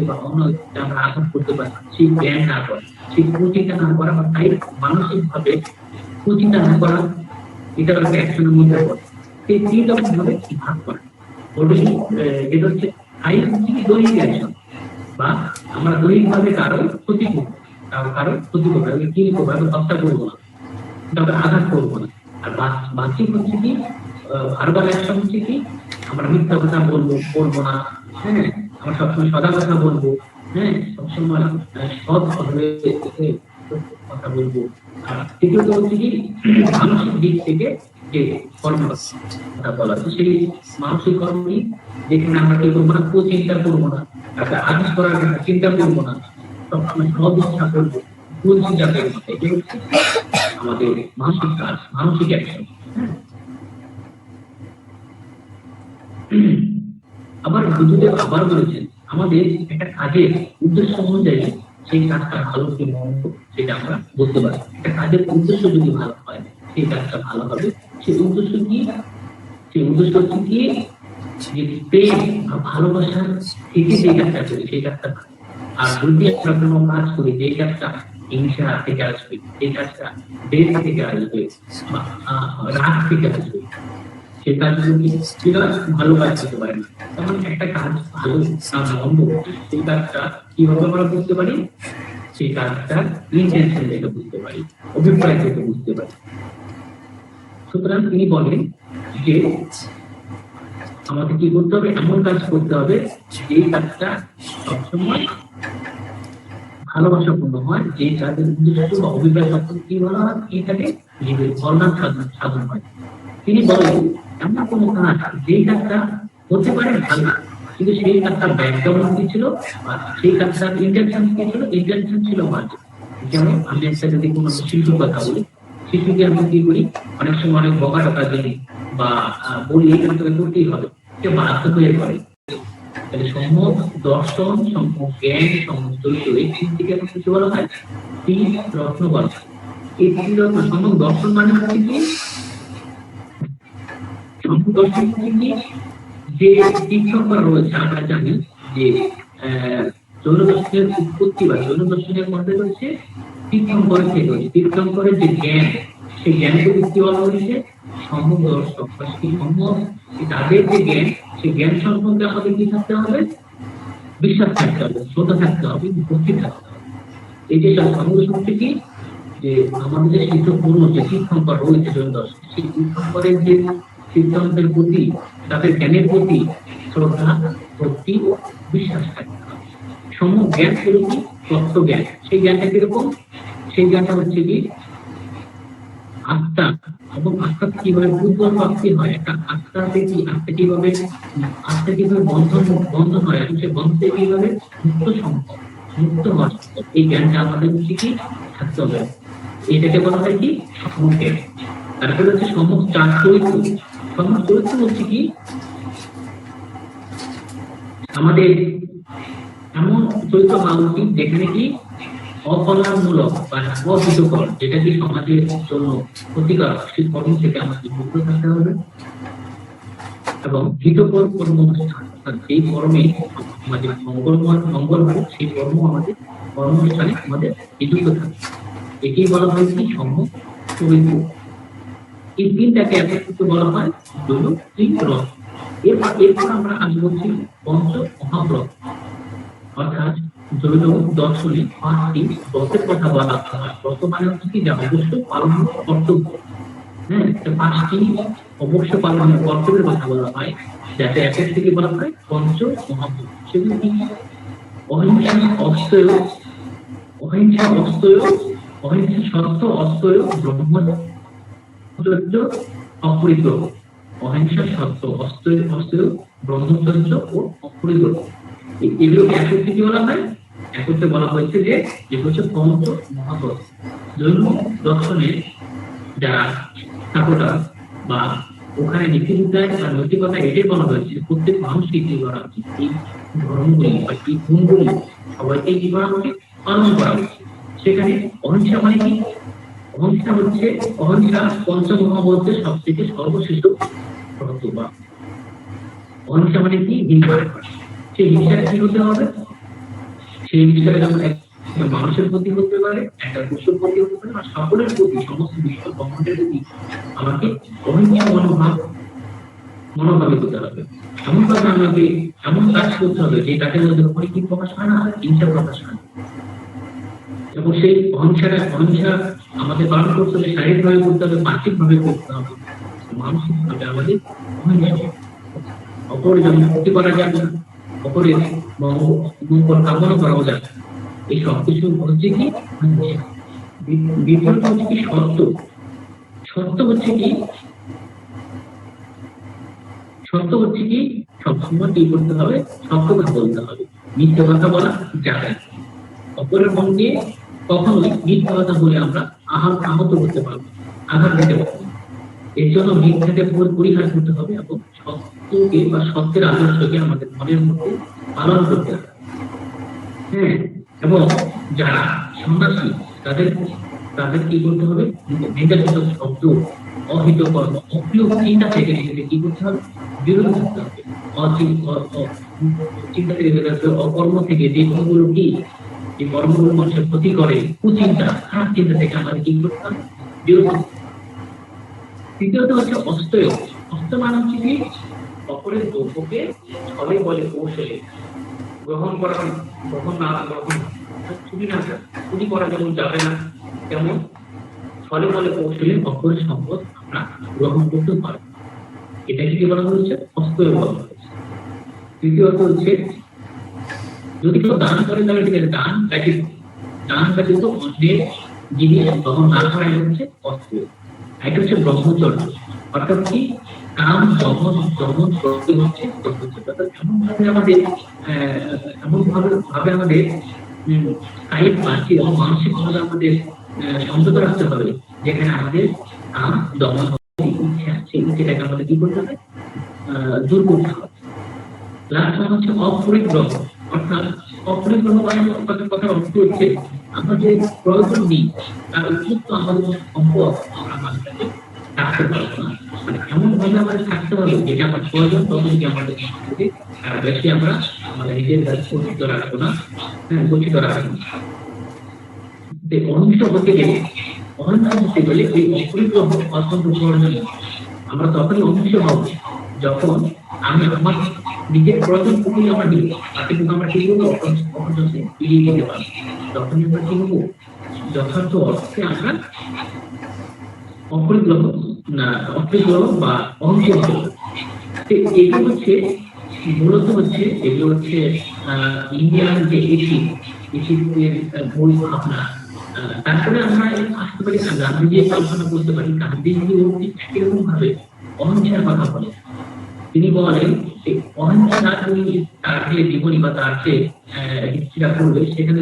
বা অন্য আমরা আঘাত করতে পারি সেই জ্ঞান না করা, সেই কুচিন্তা না করা বা তাই মানসিক ভাবে কুচিন্তা না করা, এটা একটা অ্যাকশনের মধ্যে পড়ে। সেই তিন রকম ভাবে ভাগ করা এটা হচ্ছে দৈহিক অ্যাকশন, বা আমরা দৈহিক ভাবে কারো ক্ষতি করবো, কারো ক্ষতি করবো, কি করবো, হত্যা করবো না, তবে আঘাত করবো না। আর বাহ্যিক হচ্ছে কি ভার্বাল অ্যাকশন হচ্ছে কি আমরা মিথ্যা কথা বলবো না, হ্যাঁ আমরা সবসময় সদা কথা বলবো, হ্যাঁ সবসময় সৎ কথা বলবো। আর তৃতীয়ত হচ্ছে কি মানসিক দিক থেকে যে কর্ম কথা বলা আছে সেই মানসিক কর্মই যেখানে আমরা কি করবো না, চিন্তা করবো না, তাকে আদেশ করার চিন্তা করবো না, সবসময় সৎ ইচ্ছা করবো, ভুল চিন্তা করবো। এটি হচ্ছে আমাদের মানসিক কাজ, মানসিক অ্যাকশন। আবার বুদ্ধদেব আবার বলেছেন আমাদের একটা কাজের উদ্দেশ্য অনুযায়ী সেই কাজটা ভালো কি মন্দ সেটা আমরা বলতে পারি। একটা কাজের উদ্দেশ্য যদি ভালো হয় সেই কাজটা ভালো হবে। সেই উদ্দেশ্য কি? সেই উদ্দেশ্য হচ্ছে কি যে প্রেম বা ভালোবাসার থেকে যে কাজটা করি সেই কাজটা। আর যদি আমরা কোনো কাজ করি যে কাজটা হিংসা থেকে আসবে, এই কাজটা দেশ থেকে আসবে, রাগ থেকে আসবে, সেই কাজগুলো কি ভালো কাজ করতে পারে না। তখন একটা কাজ ভালো মন্দ সেই কাজটা কিভাবে আমরা বুঝতে পারি? সেই কাজটা ইন্টেনশন থেকে বুঝতে পারি, অভিপ্রায় থেকে বুঝতে পারি। সুতরাং তিনি বলেন যে আমাদের কি করতে হবে, এমন কাজ করতে হবে যে কাজটা সবসময় ভালোবাসাপূর্ণ হয়, যে কাজের উদ্দেশ্য বা অভিপ্রায় সবসময় কি বলা হয়, এটাকে জীবের কল্যাণ সাধন হয়। তিনি বলেন এমন কোন কাজ যে কাজটা হতে পারে ভালো, কিন্তু সেই কাজটার ব্যাকগ্রাউন্ড কি ছিল বা সেই কাজটার ইন্টেনশন কি ছিল, ইন্টেনশন ছিল ভালো। যেমন আমি একটা যদি কোনো শিশুর কথা বলি, শিশুকে আমি কি করি, অনেক সময় অনেক বকা টকা দিই বা বলি এই কাজটা করতেই হবে, সে বাধ্য হয়ে করে। তাহলে সম্যক দর্শন, সম্যক জ্ঞান, সম্যক চরিত্র এই তিন দিকে কিছু বলা হয় তিন রত্ন বলা হয়। এই তিন রত্ন সম্যক দর্শন মানে হচ্ছে কি যে তীর্থঙ্কর রয়েছে, আমরা জানি যে জৈন দর্শনের উৎপত্তি বা জৈন দর্শনের মধ্যে রয়েছে তীর্থঙ্করের থেকে রয়েছে। তীর্থঙ্করের যে জ্ঞান, সেই জ্ঞানকে কি বলা হয়েছে সম্যক দর্শক। তাদের যে জ্ঞান, সেই জ্ঞান সম্পর্কে আমাদের কি থাকতে হবে, বিশ্বাস থাকতে হবে, শ্রদ্ধা থাকতে হবে, ভক্তি থাকতে হবে। এই যে সম্যক হচ্ছে কি যে আমাদের যে সিদ্ধ পুরুষ যে তীর্থঙ্কর রয়েছে জৈন দর্শন, সেই তীর্থঙ্করের যে সিদ্ধান্তের প্রতি, তাদের জ্ঞানের প্রতি শ্রদ্ধা, ভক্তি ও বিশ্বাস থাকতে হবে। সম্যক জ্ঞান হল কি তত্ত্ব জ্ঞান। সেই জ্ঞানটা কিরকম? সেই জ্ঞানটা হচ্ছে কি আত্মা, এবং আত্মা কিভাবে উদ্ভব প্রাপ্তি হয়, একটা আত্মাতে কি আত্মা কিভাবে বন্ধন হয়, এবং সেই বন্ধন কিভাবে মুক্ত সম্ভব, মুক্ত হওয়া সম্ভব, এই জ্ঞানটা আমাদের হচ্ছে কি থাকতে হবে। এটাকে বলা হয় কি সম্যক জ্ঞান। তারপরে হচ্ছে সম্যক চরিত্র। সম্যক চরিত্র হচ্ছে কি আমাদের এমন চরিত্র হওয়া উচিত যেখানে কি অকল্যাণমূলক বা অহিতকর, যেটা কি সমাজের জন্য ক্ষতিকর, সেই কর্ম থেকে আমাদের মুক্ত থাকতে হবে। এবং হিতকর কর্মঅনুষ্ঠান, অর্থাৎ যেই কর্মে আমাদের মঙ্গল হয়, সেই কর্ম আমাদের কর্মঅনুষ্ঠানে আমাদের নিযুক্ত থাকে। একেই বলা হয় কি সম্য চরিত্র। এই তিনটাকে একত্রিত বলা হয় জৈন ত্রিব্রত। এরপর আমরা আগে বলছি পঞ্চ মহাব্রত, অর্থাৎ জৈন দর্শনে 5টি ব্রতের কথা বলা হয়। ব্রত মানে হচ্ছে কি, যা অবশ্যই পালন কর্তব্য। হ্যাঁ, 5টি অবশ্য পালনের কর্তব্যের কথা বলা হয়, যাতে একের থেকে বলা হয় পঞ্চ মহাব্রত। সেগুলো কি? অহিংসা অস্তেয়, অহিংসা অস্তেয়, অহিংসা সত্য অস্তেয়, ব্রহ্মচর্য অপরিগ্রহ। অহিংসা সত্য অস্তেয়, ব্রহ্মচর্য ও অপরিগ্রহ, এগুলোকে একত্রে কি বলা হয়? একত্রে বলা হয়েছে যে এগুলো হচ্ছে পঞ্চ মহাব্রত। জৈন দর্শনে যারা ঠাকুরা বা ওখানে নীতিবিদ্যায় বা নৈতিকতা এটাই বলা হয়েছে, প্রত্যেক মানুষকে কি করা উচিত, এই ধর্মগুলি বা এই গুণগুলি সবাইকে কি করা উচিত, পালন করা উচিত। সেখানে অহিংসা মানে কি? অহিংসা হচ্ছে, অহিংসা পঞ্চমহাব্রতের সব থেকে সর্বশ্রেষ্ঠ ব্রত। বা অহিংসা মানে কি? হিংসা। সেই হিংসাটা কি হতে হবে? সেই হিংসাটা যেমন একটা মানুষের প্রতি হতে পারে, একটা পশুর প্রতি হতে পারে, বা সকলের প্রতি, সমস্ত বিশ্ব ব্রহ্মাণ্ডের প্রতি আমাকে অহিংসা মনোভাবে হতে হবে। এমন ভাবে আমাকে এমন কাজ করতে হবে যে কাজের মধ্যে কখনই কি প্রকাশ হয় না, হিংসা প্রকাশ হয়। এবং সেই অহিংসা আমাদের পালন করতে হবে, শারীরিকভাবে করতে হবে, মানসিকভাবে করতে হবে, মানসিকভাবে আমাদের অহিংসা। অপরের জন্য ক্ষতি করা যাবে না, অপরের মঙ্গল কামনা করাও যাবে। এই সবকিছু হচ্ছে কি? দ্বিতীয়ত হচ্ছে কি সত্য। সত্য হচ্ছে কি? সত্য হচ্ছে কি? সবসময় কি করতে হবে? সত্য কথা বলতে হবে, মিথ্যে কথা বলা যাবে না। অপরের মনকে কখনোই মিথ্যা কথা বলে আমরা আহত করতে পারবো, আঘাত দিতে পারবো। এর জন্য মিথ্যাকে পরিহার করতে হবে এবং সত্যকে বা সত্যের আদর্শকে আমাদের মনের মধ্যে পালন করতে হবে। হ্যাঁ, এবং যারা সন্ন্যাসী তাদের কি করতে হবে? নেতিবাচক শব্দ, অহিত কর্ম, অপ্রিয় চিন্তা থেকে কি করতে হবে? বিরত থাকতে হবে। চিন্তা থেকে অকর্ম থেকে, যে কর্মগুলো কি, যে কর্মগুলো মানুষের ক্ষতি করে, কুচিন্তা, খারাপ চিন্তা থেকে আমাদের কি করতে হবে? বিরত। তৃতীয়ত হচ্ছে অস্তেয়। অস্ত মানে হচ্ছে কি? অপরের দ্রব্যকে ছলে বলে কৌশলে গ্রহণ করা, চুরি করা যেমন যাবে না, তেমন ছলে বলে কৌশলে অপরের সম্পদ আমরা গ্রহণ করতে পারবো। এটাকে কি বলা হচ্ছে? অস্তেয় বলা হচ্ছে। তৃতীয়ত হচ্ছে, যদি কেউ দান করে তাহলে ঠিক আছে, দান ব্যতীত অন্যের জিনিস গ্রহণ না করা হচ্ছে অস্তেয়। এটা হচ্ছে ব্রহ্মচর্য, অর্থাৎ কি? কাম দমন করতে হচ্ছে ব্রহ্মচর্য। অর্থাৎ এমন ভাবে আমাদের শারীরিক, মানসিক এবং মানসিকভাবে আমাদের সংযত রাখতে হবে, যেখানে আমাদের কাম দমন ইচ্ছা, সেই ইচ্ছেটাকে আমাদের কি করতে হবে? দূর করতে হবে। লাস্ট ওয়ান হচ্ছে অপরিগ্রহ, অর্থাৎ অপরিগ্রহ কথার অর্থ হচ্ছে আমরা যে প্রয়োজন নেই তার উপযুক্ত আমাদের সম্পদ আমরা মানুষকে রাখতে পারবো না। মানে এমন ভাবে আমাদের থাকতে হবে যেটা আমার প্রয়োজন, ততটুকু আমাদের সম্পদে, তার বেশি আমরা আমাদের নিজের কাছে গচ্ছিত রাখবো না। অহিংস হতে গেলে এই অপরিগ্রহ অত্যন্ত প্রয়োজনীয়। আমরা তখনই অহিংস হব যখন আমি আমার নিজের প্রয়োজন টুকুই আমার দিব, তাকে কিন্তু আমরা কি করবো? অপরজনকে এড়িয়ে দিতে পারবো। তখনই আমরা কি হবো? যথার্থ অর্থে আমরা অপরিগ্রহ বা অহিংস হব। এগুলো হচ্ছে মূলত এগুলো হচ্ছে ইন্ডিয়ান যে এথিক্সের মূল ভাবনা। তারপরে আমরা আসতে পারি গান্ধীজি আলোচনা করতে পারি। গান্ধীজি একই রকম ভাবে অহিংসার কথা বলে। তিনি বলেন অহিংসা তার যে জীবনী বা তার যে হিস্ট্রিটা করবে, সেখানে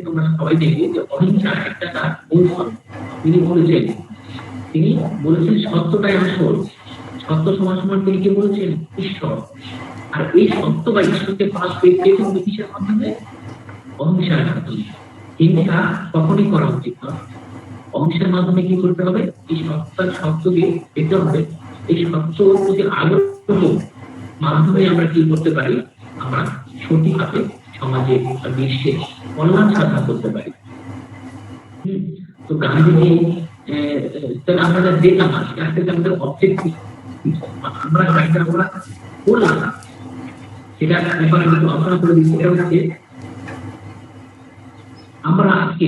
তোমরা সবাই দেখবে যে অহিংসা একটা তার কৌশল। তিনি বলেছেন সত্যটাই আসল। সত্য সমান তিনি কি বলেছেন? ঈশ্বর। আর এই সত্য বা ঈশ্বরকে পাস পেতে কিন্তু কিসের মাধ্যমে? অহিংসার মাধ্যমে। হিংসা কখনই করা উচিত নয়। অহিংসার মাধ্যমে কি করতে হবে? এই সত্যকে পেতে হবে। এই সত্য প্রতি আগ্রহ মাধ্যমে আমরা কি করতে পারি? আমরা সঠিকভাবে সমাজে বা বিশ্বে কল্যাণ সাধনা করতে পারি। তো গান্ধীজি তাহলে আমরা যা দেখলাম আজকে আমাদের অবজেক্টিভ আমরা করলাম সেটা এখন আমি একটু আলোচনা করে দিচ্ছি। সেটা হচ্ছে আমরা আজকে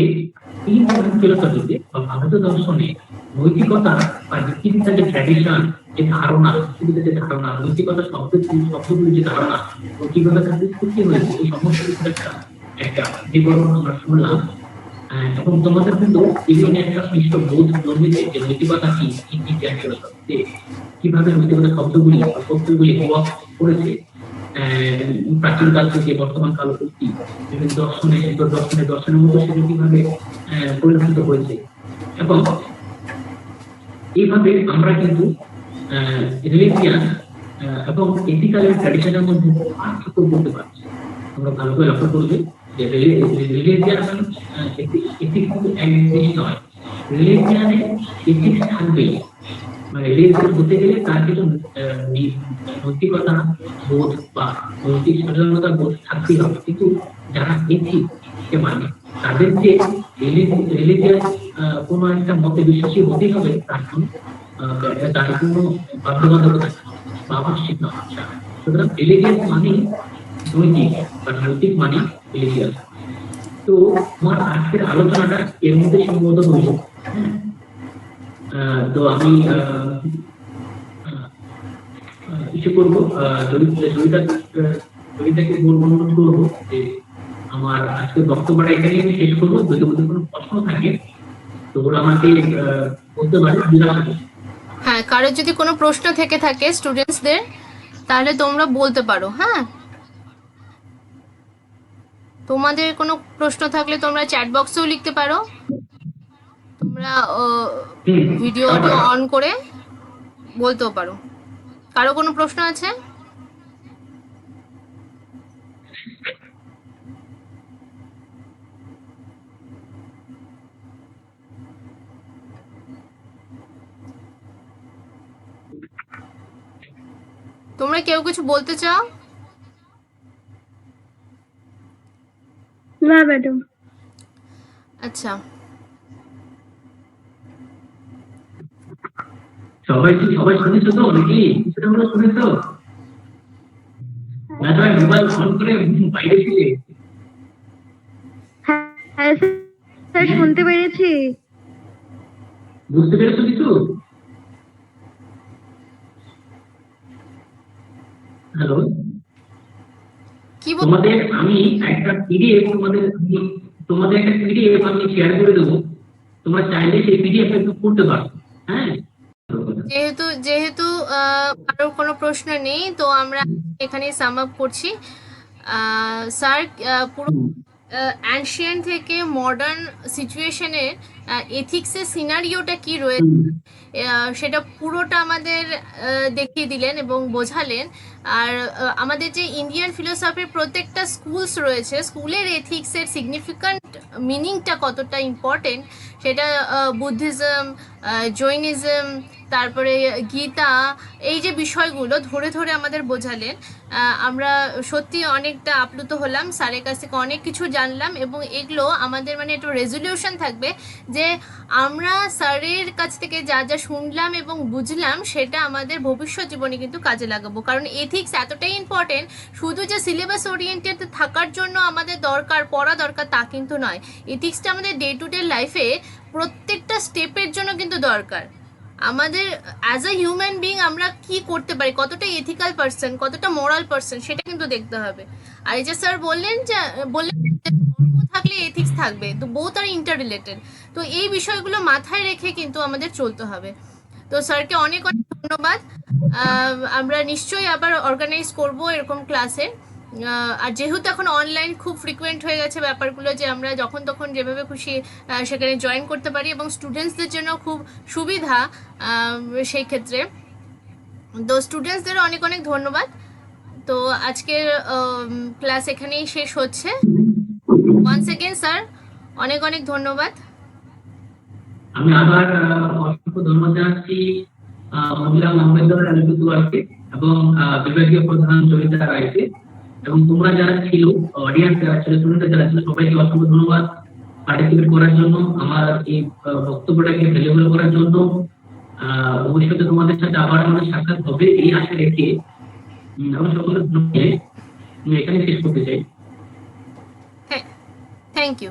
এই ফিলোসফিতে বা ভারতীয় দর্শনে নৈতিকতা বা যুক্তিবিদ্যার যে ট্র্যাডিশন, যে ধারণা, যুক্তিবিদ্যার যে ধারণা, নৈতিকতা শব্দগুলি যে ধারণা, নৈতিকতার সাথে সৃষ্টি হয়েছে এই সমস্ত কিছুর একটা বিবরণ আমরা শুনলাম। এবং তোমাদের কিন্তু এগুলো নিয়ে একটা নিষ্ঠ বোধ জন্মেছে যে নৈতিকতা কি কিভাবে নৈতিকতা শব্দগুলি বা শব্দগুলি প্রভাব করেছে প্রাচীন কাল থেকে বর্তমান কাল অবধি বিভিন্ন দর্শনের মধ্যে সেটা কিভাবে পরিণত হয়েছে। এবং এইভাবে আমরা কিন্তু রিলিজিয়ান এবং এথিক্যাল ট্র্যাডিশনের মধ্যে পার্থক্য করতে পারছি। আমরা ভালো করে লক্ষ্য করবে যে রিলিজিয়ান এথিক্স কিন্তু এক জিনিস নয়। রিলিজিয়ানে এথিক্স থাকবেই, মানে রিলিজিয়ান হতে গেলে তার কিছু নৈতিকতা বোধ বা নৈতিক সচেতনতা বোধ থাকতেই হবে। কিন্তু যারা এথিক্সকে মানে তাদের যে রিলিজিয়াস কোনো একটা মতে বিশ্বাসী হতেই হবে তার কোনো বাধ্যবাধকতা বা আবশ্যিক নয়। সুতরাং রিলিজিয়াস মানে নৈতিক বা নৈতিক মানে রিলিজিয়াস। তো আমার আজকের আলোচনাটা এর মধ্যে সীমাবদ্ধ হইল। তো আমি কিছু করবো জয়িতাকে অনুরোধ করবো যে আমার আজকের বক্তব্যটা এখানে আমি শেষ করবো। যদি ওদের কোনো প্রশ্ন থাকে তো ওরা আমাকে বলতে পারে। হ্যাঁ, কারোর যদি কোনো প্রশ্ন থেকে থাকে স্টুডেন্টসদের তাহলে তোমরা বলতে পারো। হ্যাঁ, তোমাদের কোনো প্রশ্ন থাকলে তোমরা চ্যাট বক্সেও লিখতে পারো। তোমরা ভিডিও অন করে বলতেও পারো। কারো কোনো প্রশ্ন আছে? তোমরা কেউ কিছু বলতে চাও? না ম্যাডাম। আচ্ছা, সবাই শুনেছো তো নাকি? কিছুটা হলো শুনেছো? না সবাই মোবাইল অন করে বাইরে ছিলে? হ্যাঁ স্যার, শুনতে পেরেছি। বুঝতে পেরেছো কিছু? হ্যালো, তোমাদের আমি একটা পিডিএফ তোমাদের একটা পিডিএফ আমি শেয়ার করে দেবো। তোমরা চাইলে সেই পিডিএফ একটু পড়তে পারো। হ্যাঁ, যেহেতু কারোর কোনো প্রশ্ন নেই তো আমরা এখানে সাম আপ করছি। স্যার পুরো অ্যানশিয়েন্ট থেকে মডার্ন সিচুয়েশনের এথিক্সের সিনারিওটা কি রয়েছে সেটা পুরোটা আমাদের দেখিয়ে দিলেন এবং বোঝালেন। আর আমাদের যে ইন্ডিয়ান ফিলোসফির প্রত্যেকটা স্কুলস রয়েছে, স্কুলের এথিক্সের সিগনিফিক্যান্ট মিনিংটা কতটা ইম্পর্টেন্ট সেটা বুদ্ধিজম, জৈনিজম, তারপরে গীতা, এই যে বিষয়গুলো ধরে ধরে আমাদের বোঝালেন। আমরা সত্যি অনেকটা আপ্লুত হলাম, স্যারের কাছ থেকে অনেক কিছু জানলাম এবং এগুলো আমাদের মানে একটু রেজলিউশন থাকবে যে আমরা স্যারের কাছ থেকে যা যা শুনলাম এবং বুঝলাম সেটা আমাদের ভবিষ্যৎ জীবনে কিন্তু কাজে লাগাবো। কারণ এথিক্স এতটাই ইম্পর্টেন্ট, শুধু যে সিলেবাস ওরিয়েন্টেড থাকার জন্য আমাদের পড়া দরকার তা কিন্তু নয়। এথিক্সটা আমাদের ডে টু ডে লাইফে প্রত্যেকটা স্টেপের জন্য কিন্তু দরকার। আমাদের অ্যাজ আ হিউম্যান বিং আমরা কি করতে পারি, কতটা এথিক্যাল পার্সন, কতটা মোরাল পার্সন, সেটা কিন্তু দেখতে হবে। আর এই যে স্যার বললেন যে ধর্ম থাকলে এথিক্স থাকবে, তো বোথ আর ইন্টার রিলেটেড। তো এই বিষয়গুলো মাথায় রেখে কিন্তু আমাদের চলতে হবে। তো স্যারকে অনেক অনেক ধন্যবাদ। আমরা নিশ্চয়ই আবার অর্গানাইজ করব এরকম ক্লাসে। আর যেহেতু এখন অনলাইন খুব ফ্রিকুয়েন্ট হয়ে গেছে ব্যাপারগুলো, যে আমরা যখন তখন যেভাবে খুশি সেখানে জয়েন করতে পারি এবং স্টুডেন্টসদের জন্য খুব সুবিধা সেই ক্ষেত্রে। তো স্টুডেন্টসদেরও অনেক অনেক ধন্যবাদ। তো আজকের ক্লাস এখানেই শেষ হচ্ছে। ওয়ান্স এগেন স্যার অনেক অনেক ধন্যবাদ। আমি আবার অসংখ্য ধন্যবাদ জানাচ্ছি মহিলা মহাবিদ্যালয়ের আলিপুরদুয়ারকে এবং বিভাগীয় প্রধান জয়িতা রায়কে, এবং তোমরা যারা ছিল অডিয়েন্স যারা ছিল, স্টুডেন্ট যারা ছিল, সবাইকে অসংখ্য ধন্যবাদ পার্টিসিপেট করার জন্য, আমার এই বক্তব্যটাকে ভ্যালুয়েবল করার জন্য। ভবিষ্যতে তোমাদের সাথে আবার আমাদের সাক্ষাৎ হবে এই আশা রেখে আমি সকলের এখানে শেষ করতে চাই। Thank you.